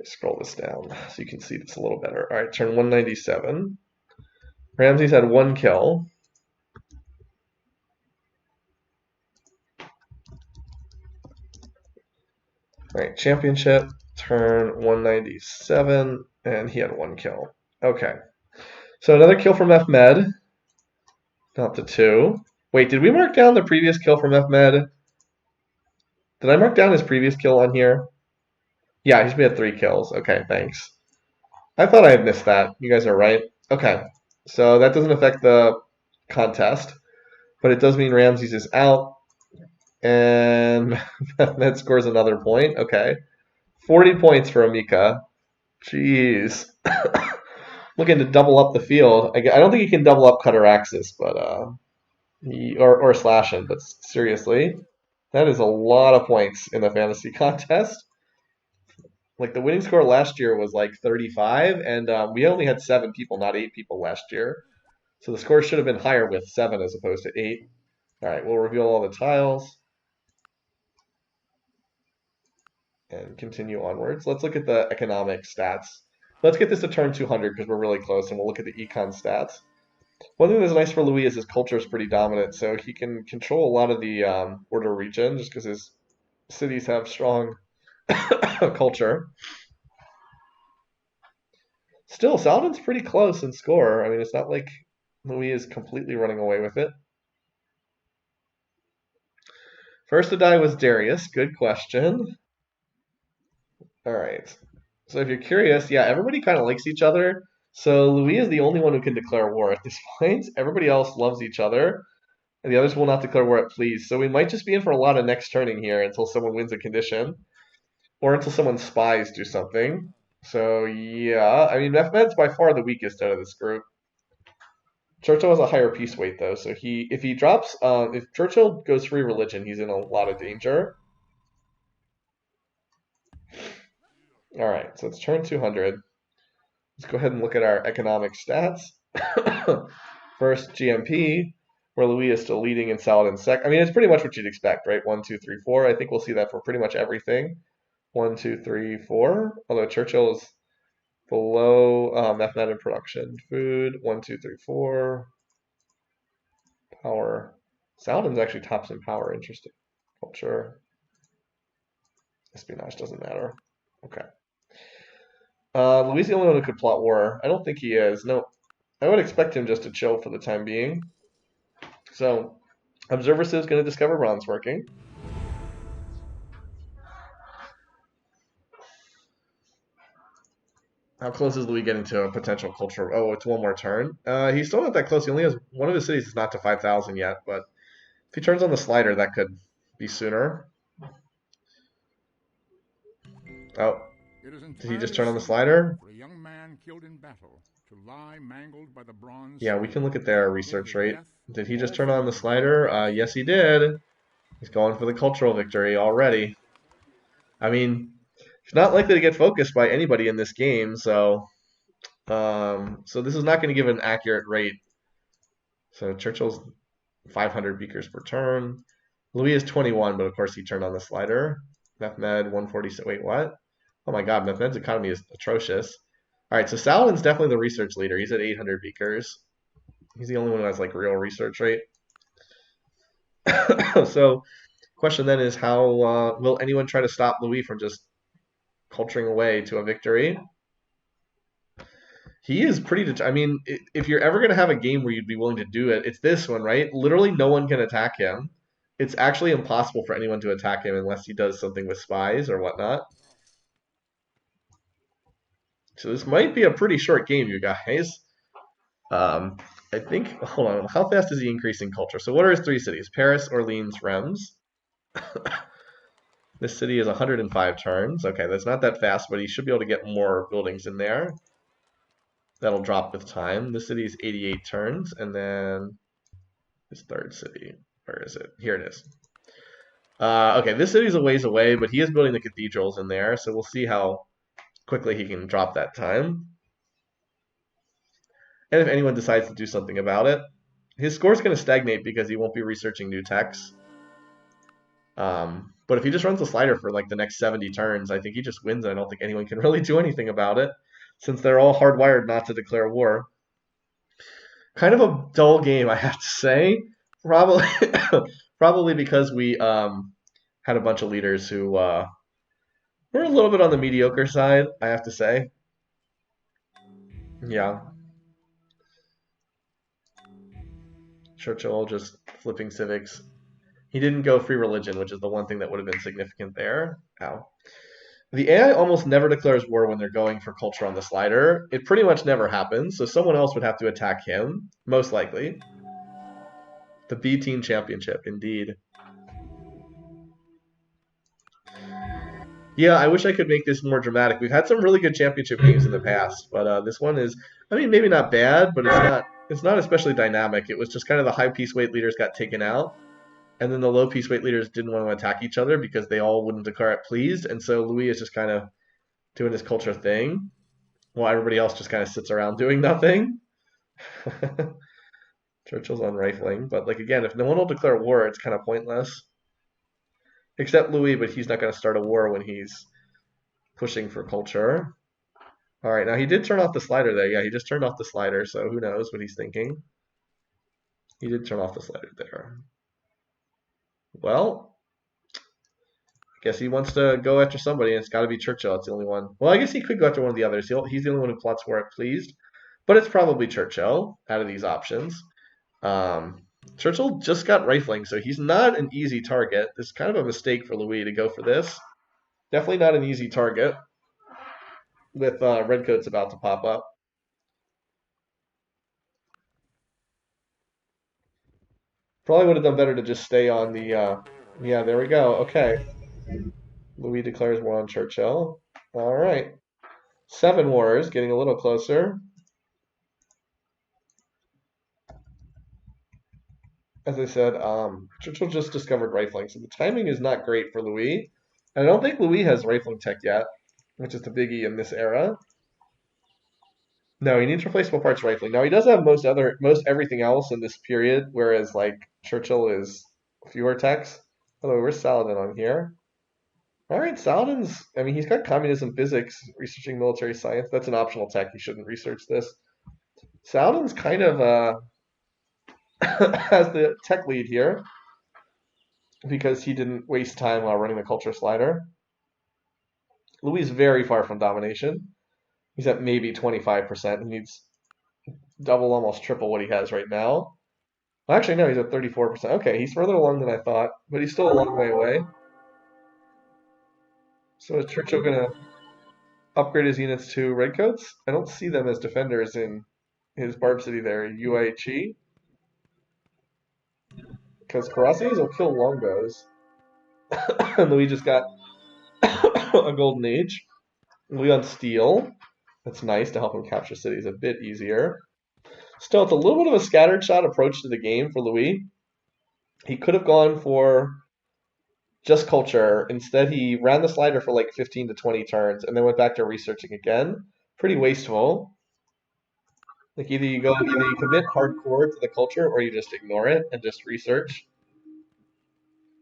Scroll this down so you can see this a little better. All right. Turn 197. Ramses had 1 kill. All right. Championship. Turn 197. And he had 1 kill. Okay. So another kill from Mehmed. Not the 2. Wait, did we mark down the previous kill from Mehmed? Did I mark down his previous kill on here? Yeah, he's had 3 kills. Okay, thanks. I thought I had missed that. You guys are right. Okay, so that doesn't affect the contest, but it does mean Ramses is out, and Mehmed scores another point. Okay, 40 points for Amika. Jeez. Looking to double up the field. I don't think he can double up Cutter Axis, but or slash him. But seriously, that is a lot of points in the fantasy contest. Like the winning score last year was like 35, and we only had 7 people, not 8 people last year. So the score should have been higher with 7 as opposed to 8. All right, we'll reveal all the tiles and continue onwards. Let's look at the economic stats. Let's get this to turn 200 because we're really close, and we'll look at the econ stats. One thing that's nice for Louis is his culture is pretty dominant, so he can control a lot of the Order region just because his cities have strong culture. Still, Saladin's pretty close in score. I mean, it's not like Louis is completely running away with it. First to die was Darius. Good question. All right. So if you're curious, yeah, everybody kind of likes each other. So Louis is the only one who can declare war at this point. Everybody else loves each other, and the others will not declare war at please. So we might just be in for a lot of next turning here until someone wins a condition, or until someone's spies do something. So yeah, I mean, Mehmed's by far the weakest out of this group. Churchill has a higher peace weight though, so if he drops if Churchill goes free religion, he's in a lot of danger. All right, so it's turn 200. Let's go ahead and look at our economic stats. First, GMP, where Louis is still leading in Saladin sec. I mean, it's pretty much what you'd expect, right? 1, 2, 3, 4. I think we'll see that for pretty much everything. 1, 2, 3, 4. Although Churchill is below mathematical production. Food, 1, 2, 3, 4. Power. Saladin's actually tops in power. Interesting. Culture. Espionage doesn't matter. Okay. Louis is the only one who could plot war. I don't think he is. No, I would expect him just to chill for the time being. So, Observer is going to discover bronze working. How close is Louis getting to a potential culture? Oh, it's one more turn. He's still not that close. He only has one of his cities is not to 5,000 yet, but if he turns on the slider, that could be sooner. Oh, did he just turn on the slider? For a young man killed in battle to lie mangled by the bronze. Yeah, we can look at their research rate. Did he just turn on the slider? Yes, he did. He's going for the cultural victory already. I mean, he's not likely to get focused by anybody in this game, so so this is not going to give an accurate rate. So Churchill's 500 beakers per turn. Louis is 21, but of course he turned on the slider. Methmed 146. Wait, what? Oh my God, Methmed's economy is atrocious. All right, so Saladin's definitely the research leader. He's at 800 beakers. He's the only one who has like real research rate. So, question then is how will anyone try to stop Louis from just culturing away to a victory? He is pretty. I mean, if you're ever going to have a game where you'd be willing to do it, it's this one, right? Literally, no one can attack him. It's actually impossible for anyone to attack him unless he does something with spies or whatnot. So this might be a pretty short game, you guys. I think. Hold on. How fast is he increasing culture? So what are his three cities? Paris, Orleans, Reims. This city is 105 turns. Okay, that's not that fast, but he should be able to get more buildings in there. That'll drop with time. This city is 88 turns, and then his third city. Where is it? Here it is. Okay, this city's a ways away, but he is building the cathedrals in there, so we'll see how quickly he can drop that time. And if anyone decides to do something about it, his score's going to stagnate because he won't be researching new techs. But if he just runs the slider for like the next 70 turns, I think he just wins. I don't think anyone can really do anything about it, since they're all hardwired not to declare war. Kind of a dull game, I have to say. Probably, probably because we had a bunch of leaders who were a little bit on the mediocre side, I have to say. Yeah. Churchill just flipping civics. He didn't go free religion, which is the one thing that would have been significant there. Ow. The AI almost never declares war when they're going for culture on the slider. It pretty much never happens, so someone else would have to attack him, most likely. The B Team Championship, indeed. Yeah, I wish I could make this more dramatic. We've had some really good championship games in the past, but this one is, I mean, maybe not bad, but it's not especially dynamic. It was just kind of the high piece weight leaders got taken out, and then the low piece weight leaders didn't want to attack each other because they all wouldn't declare it pleased, and so Louis is just kind of doing his culture thing, while everybody else just kind of sits around doing nothing. Churchill's on rifling, but like again, if no one will declare war, it's kind of pointless. Except Louis, but he's not going to start a war when he's pushing for culture. All right, now he did turn off the slider there. Yeah, he just turned off the slider, so who knows what he's thinking. He did turn off the slider there. Well, I guess he wants to go after somebody, and it's got to be Churchill. It's the only one. Well, I guess he could go after one of the others. He's the only one who plots war at pleased, but it's probably Churchill out of these options. Churchill just got rifling, so he's not an easy target. It's kind of a mistake for Louis to go for this. Definitely not an easy target with redcoats about to pop up. Probably would have done better to just stay on the. Yeah, there we go. Okay. Louis declares war on Churchill. All right. 7 wars, getting a little closer. As I said, Churchill just discovered rifling, so the timing is not great for Louis. And I don't think Louis has rifling tech yet. which is the biggie in this era. No, he needs replaceable parts rifling. Now he does have most everything else in this period, whereas like Churchill is fewer techs. By the way, where's Saladin on here? All right, Saladin's. I mean, he's got communism physics, researching military science. That's an optional tech. He shouldn't research this. Saladin's kind of has the tech lead here because he didn't waste time while running the culture slider. Louis is very far from domination. He's at maybe 25%. He needs double, almost triple what he has right now. Actually, no, he's at 34%. Okay, he's further along than I thought, but he's still a long way away. So is Churchill going to upgrade his units to redcoats? I don't see them as defenders in his Barb City there, UIHE. Because Karasi's will kill longbows. And Louis just got a golden age. Louis on steel. That's nice to help him capture cities a bit easier. Still, it's a little bit of a scattered shot approach to the game for Louis. He could have gone for just culture. Instead, he ran the slider for like 15 to 20 turns and then went back to researching again. Pretty wasteful. Like either you commit hardcore to the culture or you just ignore it and just research.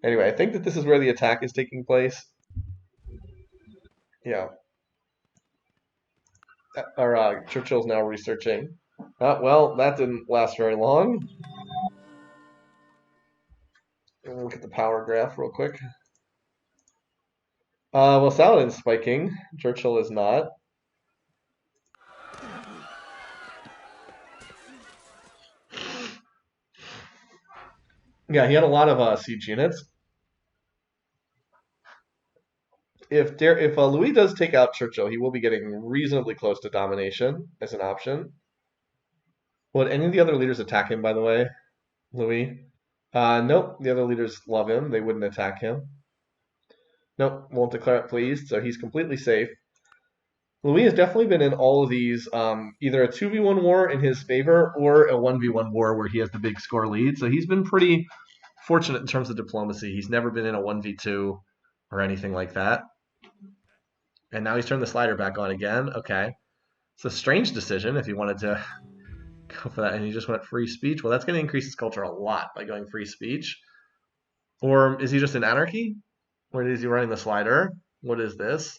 Anyway, I think that this is where the attack is taking place. Yeah. Churchill's now researching. Well, that didn't last very long. Look at the power graph real quick. Well, Saladin's spiking. Churchill is not. Yeah, he had a lot of siege units. If Louis does take out Churchill, he will be getting reasonably close to domination as an option. Would any of the other leaders attack him, by the way, Louis? Nope, the other leaders love him. They wouldn't attack him. Nope, won't declare it pleased, so he's completely safe. Louis has definitely been in all of these, either a 2v1 war in his favor or a 1v1 war where he has the big score lead. So he's been pretty fortunate in terms of diplomacy. He's never been in a 1v2 or anything like that. And now he's turned the slider back on again. Okay. It's a strange decision if he wanted to go for that. And he just went free speech. Well, that's going to increase his culture a lot by going free speech. Or is he just in anarchy? Or is he running the slider? What is this?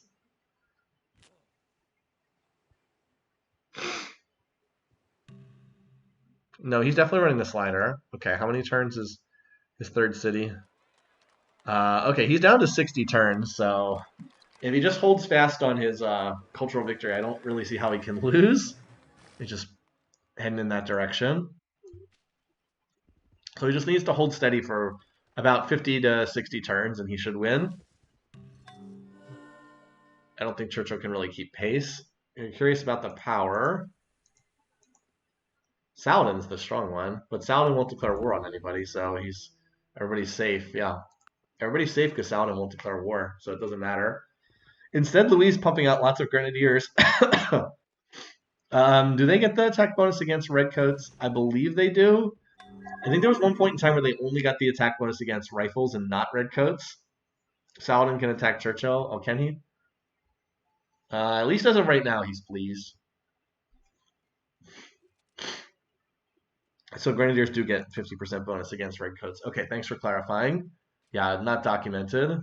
No, he's definitely running the slider. Okay, how many turns is his third city? Okay, he's down to 60 turns, so if he just holds fast on his cultural victory, I don't really see how he can lose. He's just heading in that direction. So he just needs to hold steady for about 50 to 60 turns, and he should win. I don't think Churchill can really keep pace. You're curious about the power. Saladin's the strong one, but Saladin won't declare war on anybody, so everybody's safe. Yeah, everybody's safe because Saladin won't declare war, so it doesn't matter. Instead, Louis is pumping out lots of grenadiers. Do they get the attack bonus against redcoats? I believe they do. I think there was one point in time where they only got the attack bonus against rifles and not redcoats. Saladin can attack Churchill. Oh, can he? At least as of right now, he's pleased. So grenadiers do get 50% bonus against redcoats. Okay, thanks for clarifying. Yeah, not documented.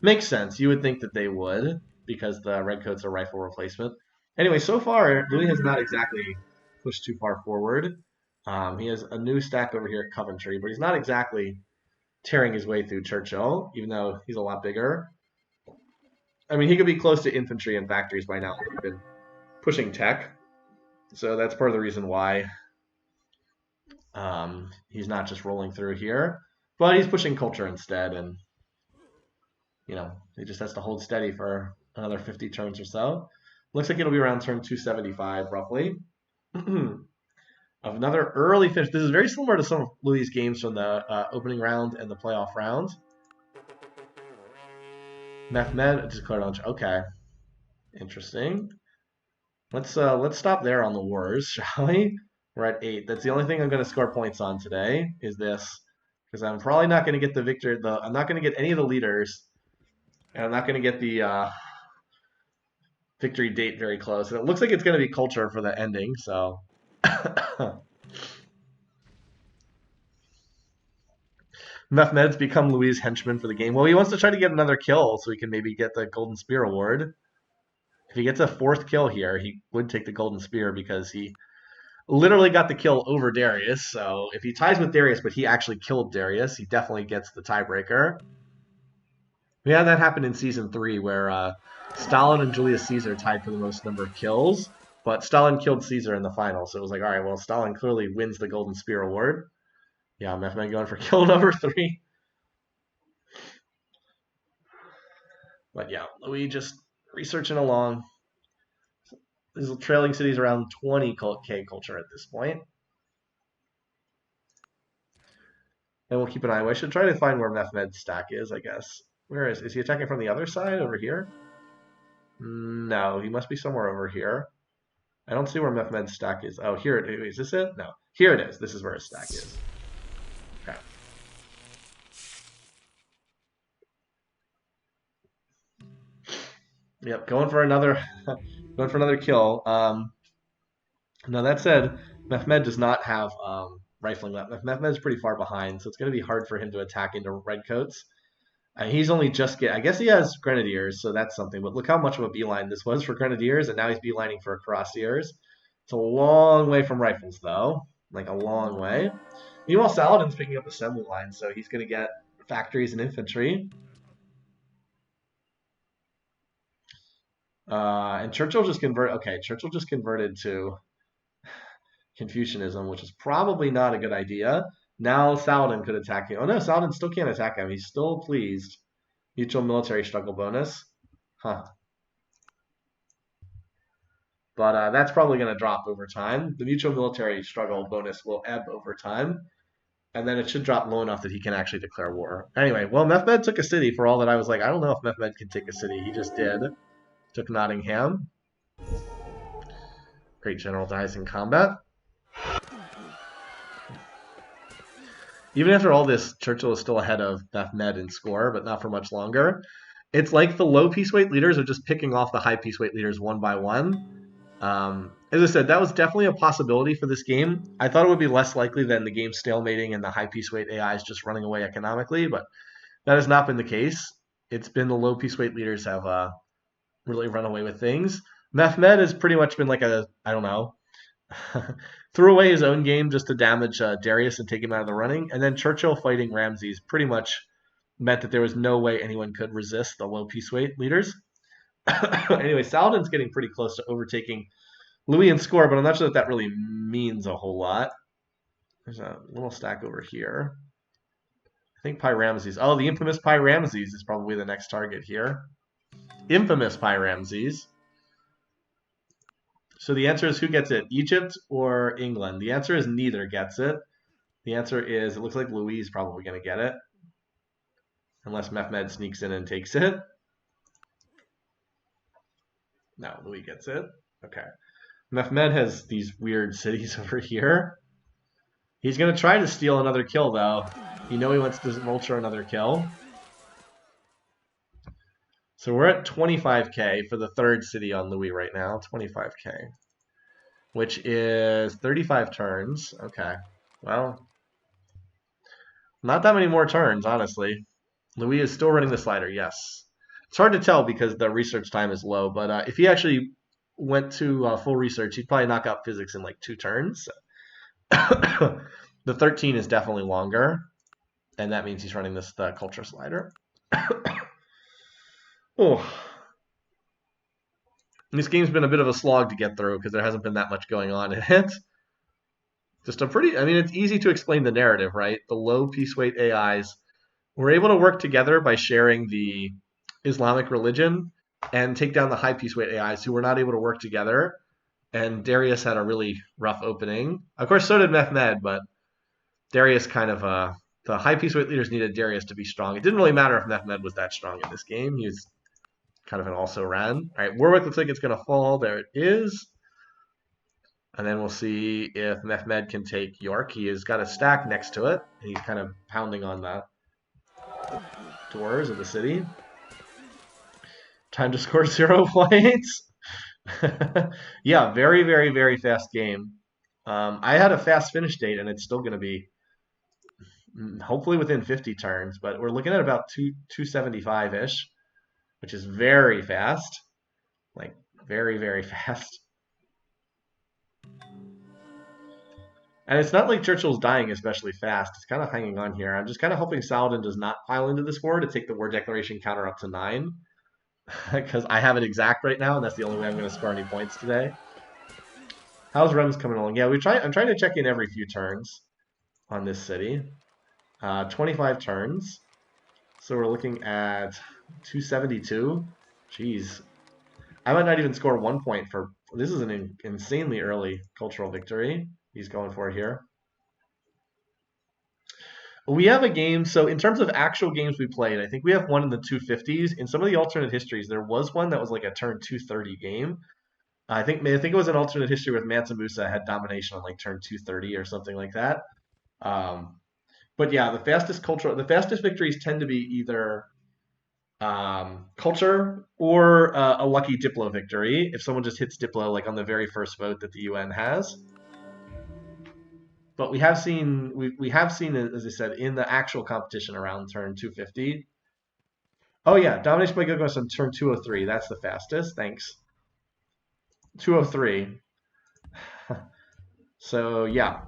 Makes sense. You would think that they would because the redcoats are rifle replacement. Anyway, so far, Louis has not exactly pushed too far forward. He has a new stack over here at Coventry, but he's not exactly tearing his way through Churchill, even though he's a lot bigger. I mean, he could be close to infantry and factories by now. He's been pushing tech, so that's part of the reason why he's not just rolling through here. But he's pushing culture instead, and he just has to hold steady for another 50 turns or so. Looks like it'll be around turn 275, roughly. Of another early finish. This is very similar to some of Louis' games from the opening round and the playoff round. Mehmed declared on. Okay, interesting. Let's stop there on the wars, shall we? We're at 8. That's the only thing I'm going to score points on today. Is this because I'm probably not going to get the victor. I'm not going to get any of the leaders, and I'm not going to get the victory date very close. And it looks like it's going to be culture for the ending, so... Mehmed's become Louis' henchman for the game. Well, he wants to try to get another kill so he can maybe get the Golden Spear award. If he gets a 4th kill here, he would take the Golden Spear because he literally got the kill over Darius. So if he ties with Darius, but he actually killed Darius, he definitely gets the tiebreaker. We had that happen in Season 3 where Stalin and Julius Caesar tied for the most number of kills, but Stalin killed Caesar in the final. So it was like, all right, well, Stalin clearly wins the Golden Spear award. Yeah, Mehmed going for kill number 3. But yeah, Louis just researching along. There's trailing cities around 20k culture at this point. And we'll keep an eye. I should try to find where Mehmed's stack is, I guess. Where is he attacking from the other side over here? No, he must be somewhere over here. I don't see where Mehmed's stack is. Oh, here it is. Is this it? No. Here it is. This is where his stack is. Okay. Yep, going for another kill. Now that said, Mehmed does not have rifling weapon. Mehmed is pretty far behind, so it's going to be hard for him to attack into redcoats. He's only just I guess he has grenadiers, so that's something. But look how much of a beeline this was for grenadiers, and now he's beelining for cuirassiers. It's a long way from rifles, though, like a long way. Meanwhile, Saladin's picking up assembly lines, so he's going to get factories and infantry. And Churchill just converted. Okay, Churchill just converted to Confucianism, which is probably not a good idea. Now Saladin could attack him. Oh no, Saladin still can't attack him. He's still pleased. Mutual military struggle bonus. Huh. But that's probably going to drop over time. The mutual military struggle bonus will ebb over time. And then it should drop low enough that he can actually declare war. Anyway, well, Mehmed took a city for all that I was like, I don't know if Mehmed can take a city. He just did. Took Nottingham. Great general dies in combat. Even after all this, Churchill is still ahead of Mehmed in score, but not for much longer. It's like the low piece weight leaders are just picking off the high piece weight leaders one by one. As I said, that was definitely a possibility for this game. I thought it would be less likely than the game stalemating and the high piece weight AIs just running away economically, but that has not been the case. It's been the low piece weight leaders have really run away with things. Mehmed has pretty much been like I don't know, threw away his own game just to damage Darius and take him out of the running. And then Churchill fighting Ramses pretty much meant that there was no way anyone could resist the low piece weight leaders. Anyway, Saladin's getting pretty close to overtaking Louis in score, but I'm not sure that really means a whole lot. There's a little stack over here. I think Pi Ramses. Oh, the infamous Pi Ramses is probably the next target here. Infamous Pi Ramses. So the answer is who gets it, Egypt or England? The answer is neither gets it. The answer is, it looks like Louis is probably going to get it. Unless Mehmed sneaks in and takes it. No, Louis gets it. Okay. Mehmed has these weird cities over here. He's going to try to steal another kill, though. You know he wants to vulture another kill. So we're at 25k for the third city on Louis right now. 25k. Which is 35 turns. Okay. Well, not that many more turns, honestly. Louis is still running the slider, yes. It's hard to tell because the research time is low, but if he actually went to full research, he'd probably knock out physics in like 2 turns. The 13 is definitely longer, and that means he's running the culture slider. Oh. This game's been a bit of a slog to get through because there hasn't been that much going on in it. Just a pretty, I mean, it's easy to explain the narrative, right? The low piece weight AIs were able to work together by sharing the Islamic religion and take down the high piece weight AIs who were not able to work together. And Darius had a really rough opening. Of course, so did Mehmed, but Darius kind of, the high piece weight leaders needed Darius to be strong. It didn't really matter if Mehmed was that strong in this game. He was kind of an also-ran. All right, Warwick looks like it's going to fall. There it is. And then we'll see if Mehmed can take York. He has got a stack next to it. And he's kind of pounding on the doors of the city. Time to score 0 points. Yeah, very, very, very fast game. I had a fast finish date, and it's still going to be hopefully within 50 turns, but we're looking at about 275 ish, which is very fast, like very, very fast. And it's not like Churchill's dying especially fast. It's kind of hanging on here. I'm just kind of hoping Saladin does not pile into this war to take the war declaration counter up to 9, because I have it exact right now, and that's the only way I'm going to score any points today. How's Rems coming along? Yeah, I'm trying to check in every few turns on this city. 25 turns. So we're looking at 272. Jeez. I might not even score 1 point for... This is an insanely early cultural victory he's going for here. We have a game, so in terms of actual games we played, I think we have one in the 250s. In some of the alternate histories, there was one that was like a turn 230 game. I think it was an alternate history with Mansa Musa had domination on like turn 230 or something like that. But yeah, the fastest victories tend to be either culture or a lucky Diplo victory if someone just hits Diplo like on the very first vote that the UN has. But we have seen as I said in the actual competition around turn 250. Oh yeah, domination by Gilgamesh on turn 203. That's the fastest. Thanks. 203. So yeah.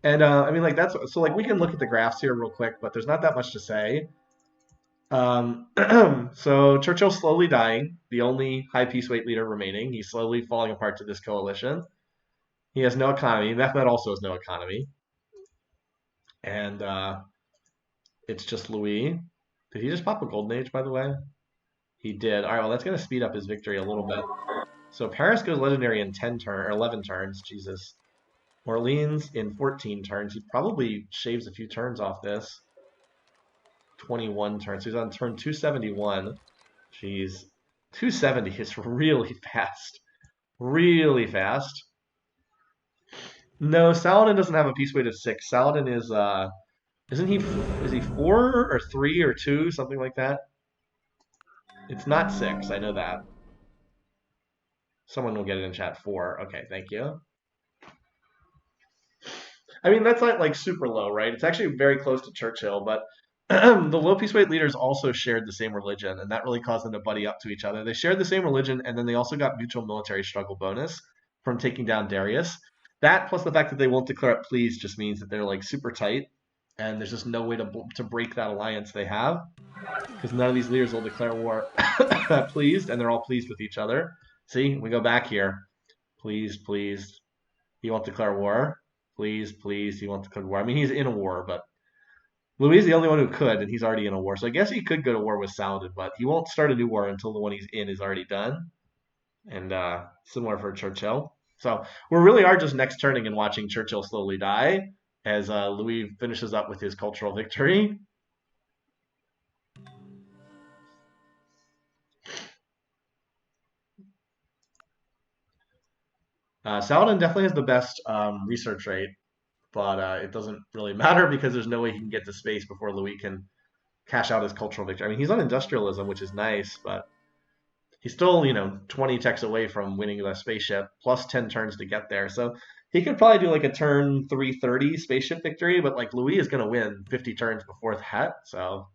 And I mean, like that's so like we can look at the graphs here real quick, but there's not that much to say. So Churchill's slowly dying, the only high peace weight leader remaining. He's slowly falling apart to this coalition. He has no economy. Mehmed also has no economy. And it's just Louis. Did he just pop a golden age, by the way? He did. All right, well, that's going to speed up his victory a little bit. So Paris goes legendary in 11 turns. Jesus. Orleans in 14 turns. He probably shaves a few turns off this. 21 turns. So he's on turn 271. Jeez. 270 is really fast. Really fast. No, Saladin doesn't have a peace weight of 6. Saladin is is he 4 or 3 or 2, something like that? It's not 6, I know that. Someone will get it in chat. 4. Okay, thank you. I mean, that's not like super low, right? It's actually very close to Churchill, but the low peace weight leaders also shared the same religion, and that really caused them to buddy up to each other. They shared the same religion, and then they also got mutual military struggle bonus from taking down Darius. That plus the fact that they won't declare it please just means that they're like super tight, and there's just no way to break that alliance they have, because none of these leaders will declare war pleased, and they're all pleased with each other. See, we go back here. Pleased, pleased. He won't declare war. Pleased, pleased. He won't declare war. I mean, he's in a war, but Louis is the only one who could, and he's already in a war. So I guess he could go to war with Saladin, but he won't start a new war until the one he's in is already done. And similar for Churchill. So we really are just next turning and watching Churchill slowly die as Louis finishes up with his cultural victory. Saladin definitely has the best research rate, but it doesn't really matter because there's no way he can get to space before Louis can cash out his cultural victory. I mean, he's on industrialism, which is nice, but he's still, 20 techs away from winning the spaceship, plus 10 turns to get there. So he could probably do like a turn 330 spaceship victory, but like Louis is going to win 50 turns before that. So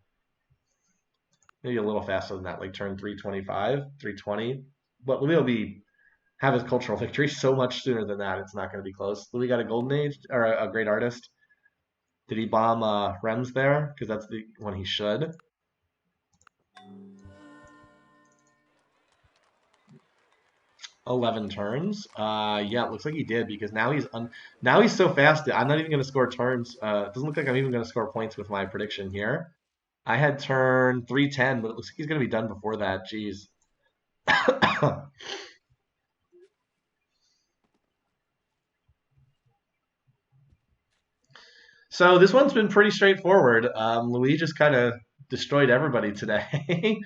maybe a little faster than that, like turn 325, 320. But Louis will have his cultural victory so much sooner than that. It's not going to be close. Louis got a golden age or a great artist. Did he bomb Rems there? Because that's the one he should. 11 turns. Yeah, it looks like he did because now he's so fast that I'm not even going to score turns. It doesn't look like I'm even going to score points with my prediction here. I had turn 310, but it looks like he's going to be done before that. Jeez. So this one's been pretty straightforward. Louis just kind of destroyed everybody today.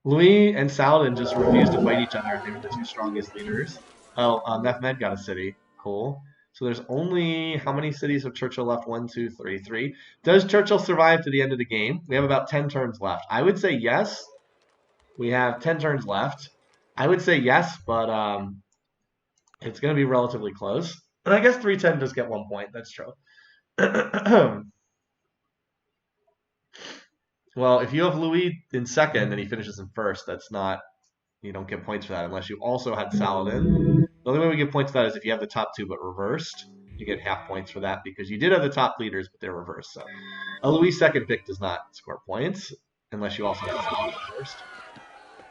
Louis and Saladin just refused to fight each other. They were the two strongest leaders. Oh, Mehmed got a city. Cool. So there's only, how many cities have Churchill left? 1, 2, 3, 3. Does Churchill survive to the end of the game? We have about 10 turns left. I would say yes. We have 10 turns left. I would say yes, but it's going to be relatively close. And I guess 310 does get 1 point. That's true. Well, if you have Louis in second and he finishes in first, that's not, you don't get points for that unless you also had Saladin. The only way we get points for that is if you have the top two but reversed. You get half points for that because you did have the top leaders, but they're reversed. So a Louis second pick does not score points unless you also have Louis first.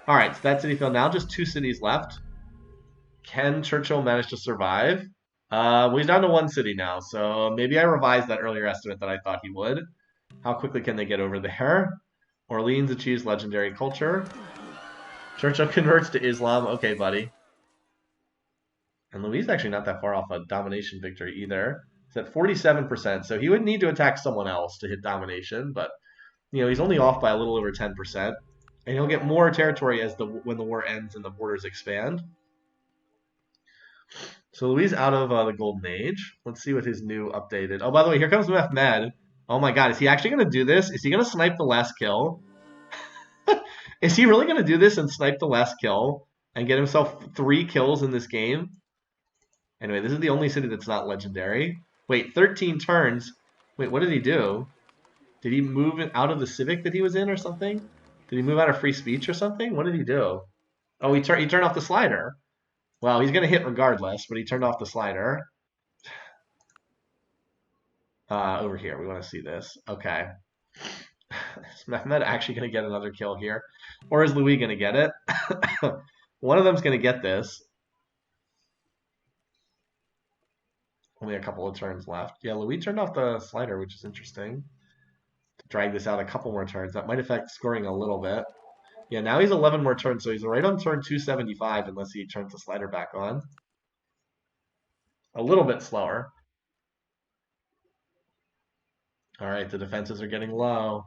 All right, so that city fell. Now just 2 cities left. Can Churchill manage to survive? Well, he's down to 1 city now, so maybe I revised that earlier estimate that I thought he would. How quickly can they get over there? Orleans achieves legendary culture. Churchill converts to Islam. Okay, buddy. And Louis actually not that far off a domination victory either. He's at 47%, so he would need to attack someone else to hit domination, but he's only off by a little over 10%. And he'll get more territory as when the war ends and the borders expand. So Louis out of the Golden Age. Let's see what his new updated. Oh, by the way, here comes Mehmed. Oh my God, is he actually going to do this? Is he going to snipe the last kill? Is he really going to do this and snipe the last kill and get himself 3 kills in this game? Anyway, this is the only city that's not legendary. Wait, 13 turns. Wait, what did he do? Did he move out of the civic that he was in or something? Did he move out of free speech or something? What did he do? Oh, he turned off the slider. Well, he's going to hit regardless, but he turned off the slider. Over here, we want to see this. Okay. Is Mehmed actually going to get another kill here? Or is Louis going to get it? One of them's going to get this. Only a couple of turns left. Yeah, Louis turned off the slider, which is interesting. To drag this out a couple more turns. That might affect scoring a little bit. Yeah, now he's 11 more turns, so he's right on turn 275 unless he turns the slider back on. A little bit slower. All right, the defenses are getting low.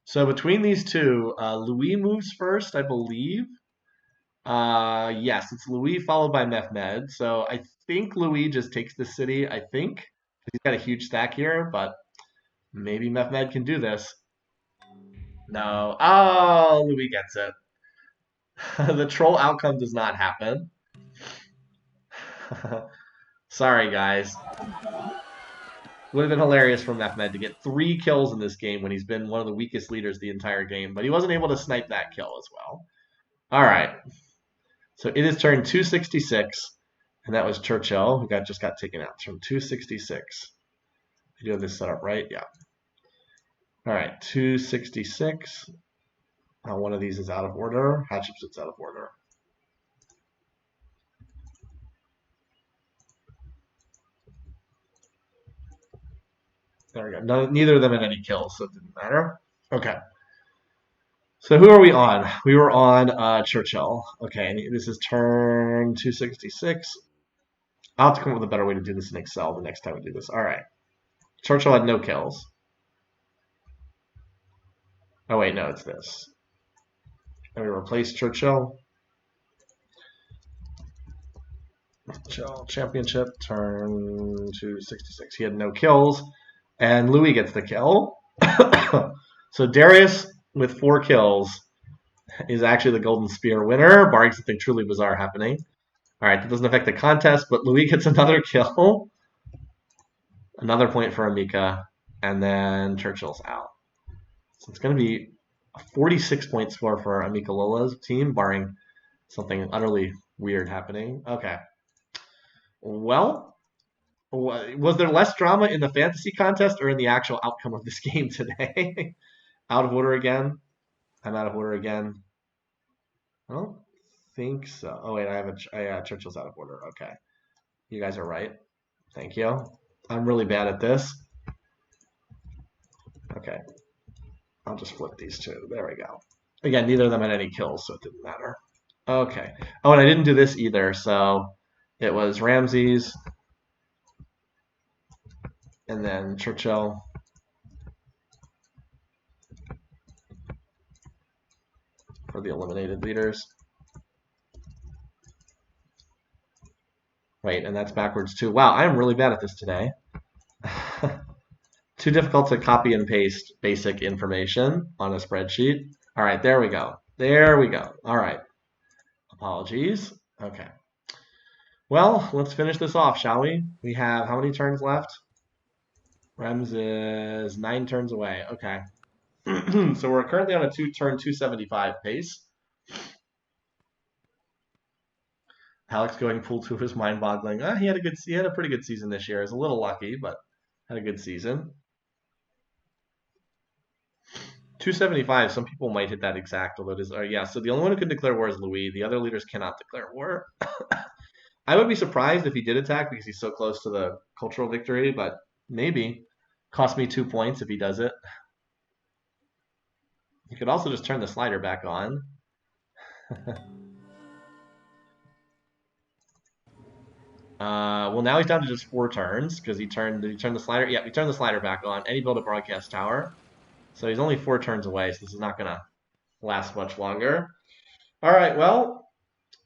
So between these two, Louis moves first, I believe. Yes, it's Louis followed by Mehmed. So I think Louis just takes the city, I think. He's got a huge stack here, but maybe Mehmed can do this. No. Oh, Louis gets it. The troll outcome does not happen. Sorry, guys. Would have been hilarious for Mehmed to get 3 kills in this game when he's been one of the weakest leaders the entire game, but he wasn't able to snipe that kill as well. All right. So it is turn 266, and that was Churchill who just got taken out. Turn 266. I do have this set up right? Yeah. All right, 266. One of these is out of order. Hatshepsut's out of order. There we go. No, neither of them had any kills, so it didn't matter. Okay. So who are we on? We were on Churchill. Okay, this is turn 266. I'll have to come up with a better way to do this in Excel the next time we do this. All right. Churchill had no kills. Oh, wait, no, it's this. And we replace Churchill. Churchill championship, turn 266. He had no kills. And Louis gets the kill. So Darius, with 4 kills, is actually the Golden Spear winner, barring something truly bizarre happening. All right, that doesn't affect the contest, but Louis gets another kill. Another point for Amika, and then Churchill's out. So it's going to be a 46-point score for Amika Lola's team, barring something utterly weird happening. Okay. Well, was there less drama in the fantasy contest or in the actual outcome of this game today? Out of order again? I'm out of order again. I don't think so. Oh, wait, Churchill's out of order. Okay. You guys are right. Thank you. I'm really bad at this. Okay. I'll just flip these two. There we go. Again, neither of them had any kills, so it didn't matter. Okay. Oh, and I didn't do this either, so it was Ramses and then Churchill. For the eliminated leaders. Wait, and that's backwards too. Wow, I am really bad at this today. Too difficult to copy and paste basic information on a spreadsheet. All right, there we go. There we go. All right. Apologies. Okay. Well, let's finish this off, shall we? We have how many turns left? Rems is 9 turns away. Okay. So we're currently on a 2-turn 275 pace. Alex going pool 2 is mind-boggling. He had a pretty good season this year. He's a little lucky, but had a good season. 275. Some people might hit that exact, although it is. Yeah. So the only one who can declare war is Louis. The other leaders cannot declare war. I would be surprised if he did attack because he's so close to the cultural victory, but maybe. Cost me 2 points if he does it. He could also just turn the slider back on. Well, now he's down to just 4 turns because he turned the slider. Yeah, he turned the slider back on, and he built a broadcast tower. So he's only 4 turns away, so this is not going to last much longer. All right, well,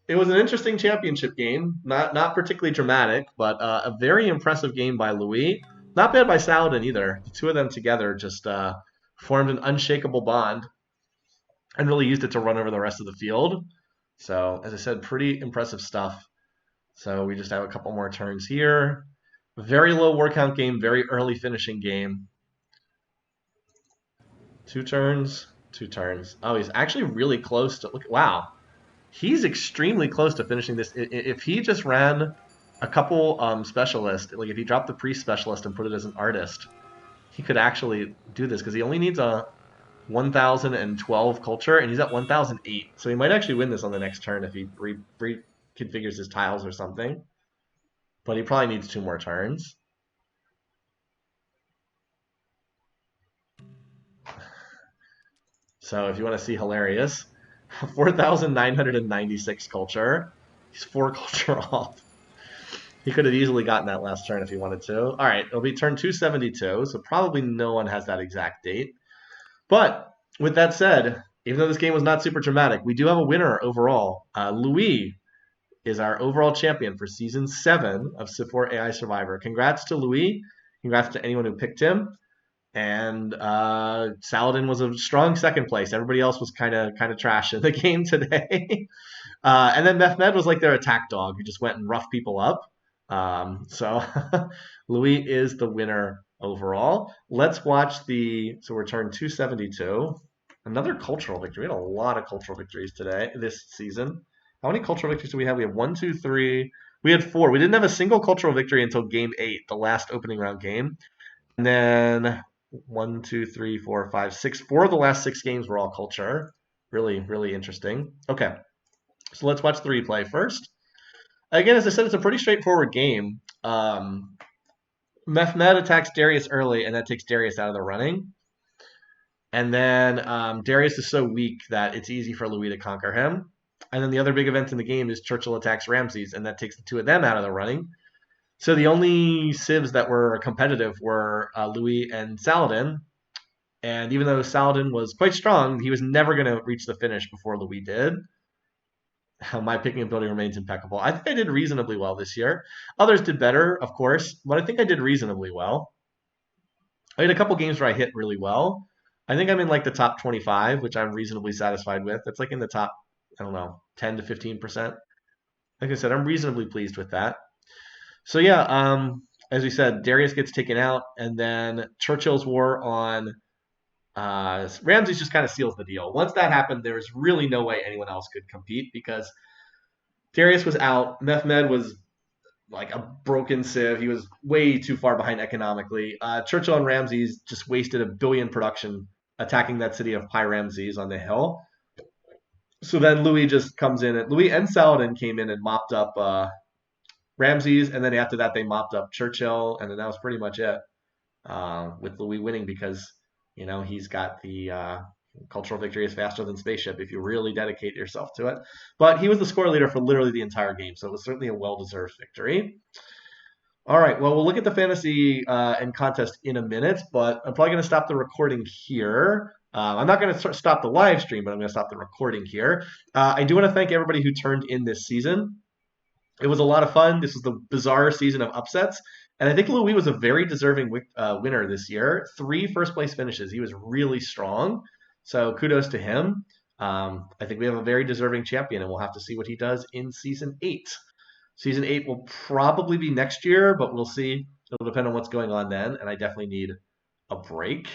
it was an interesting championship game. Not particularly dramatic, but a very impressive game by Louis. Not bad by Saladin either. The two of them together just formed an unshakable bond and really used it to run over the rest of the field. So, as I said, pretty impressive stuff. So we just have a couple more turns here. Very low war count game, very early finishing game. 2 turns, 2 turns. Oh, he's actually really close to, look, wow. He's extremely close to finishing this. If he just ran a couple specialists, like if he dropped the priest specialist and put it as an artist, he could actually do this because he only needs a 1012 culture and he's at 1008. So he might actually win this on the next turn if he reconfigures his tiles or something. But he probably needs 2 more turns. So if you want to see hilarious, 4,996 culture. He's 4 culture off. He could have easily gotten that last turn if he wanted to. All right, it'll be turn 272, so probably no one has that exact date. But with that said, even though this game was not super dramatic, we do have a winner overall. Louis is our overall champion for Season 7 of Civ4 AI Survivor. Congrats to Louis. Congrats to anyone who picked him. And Saladin was a strong second place. Everybody else was kind of trash in the game today. And then Mehmed was like their attack dog who just went and roughed people up. So Louis is the winner overall. Let's watch so we're turn 272. Another cultural victory. We had a lot of cultural victories this season. How many cultural victories do we have? We have 1, 2, 3. We had 4. We didn't have a single cultural victory until game 8, the last opening round game. And then 1, 2, 3, 4, 5, 6. 4 of the last 6 games were all culture. Really, really interesting. Okay, so let's watch the replay first. Again, as I said, it's a pretty straightforward game. Mehmed attacks Darius early, and that takes Darius out of the running. And then Darius is so weak that it's easy for Louis to conquer him. And then the other big event in the game is Churchill attacks Ramses, and that takes the 2 of them out of the running. So the only civs that were competitive were Louis and Saladin. And even though Saladin was quite strong, he was never going to reach the finish before Louis did. My picking ability remains impeccable. I think I did reasonably well this year. Others did better, of course, but I think I did reasonably well. I had a couple games where I hit really well. I think I'm in like the top 25, which I'm reasonably satisfied with. That's like in the top, I don't know, 10 to 15%. Like I said, I'm reasonably pleased with that. So yeah, as we said, Darius gets taken out, and then Churchill's war on Ramses just kind of seals the deal. Once that happened, there's really no way anyone else could compete because Darius was out. Mehmed was like a broken civ. He was way too far behind economically. Churchill and Ramses just wasted a billion production attacking that city of Pi Ramses on the hill. So then Louis just comes in, and Louis and Saladin came in and mopped up Ramses, and then after that they mopped up Churchill, and then that was pretty much it. With Louis winning because he's got the cultural victory is faster than spaceship if you really dedicate yourself to it. But he was the score leader for literally the entire game, so it was certainly a well-deserved victory. All right, well, we'll look at the fantasy and contest in a minute, but I'm probably going to stop the recording here. I'm not going to stop the live stream, but I'm going to stop the recording here. I do want to thank everybody who turned in this season. It was a lot of fun. This was the bizarre season of upsets. And I think Louis was a very deserving winner this year. 3 first-place finishes. He was really strong. So kudos to him. I think we have a very deserving champion, and we'll have to see what he does in season 8. Season 8 will probably be next year, but we'll see. It'll depend on what's going on then, and I definitely need a break.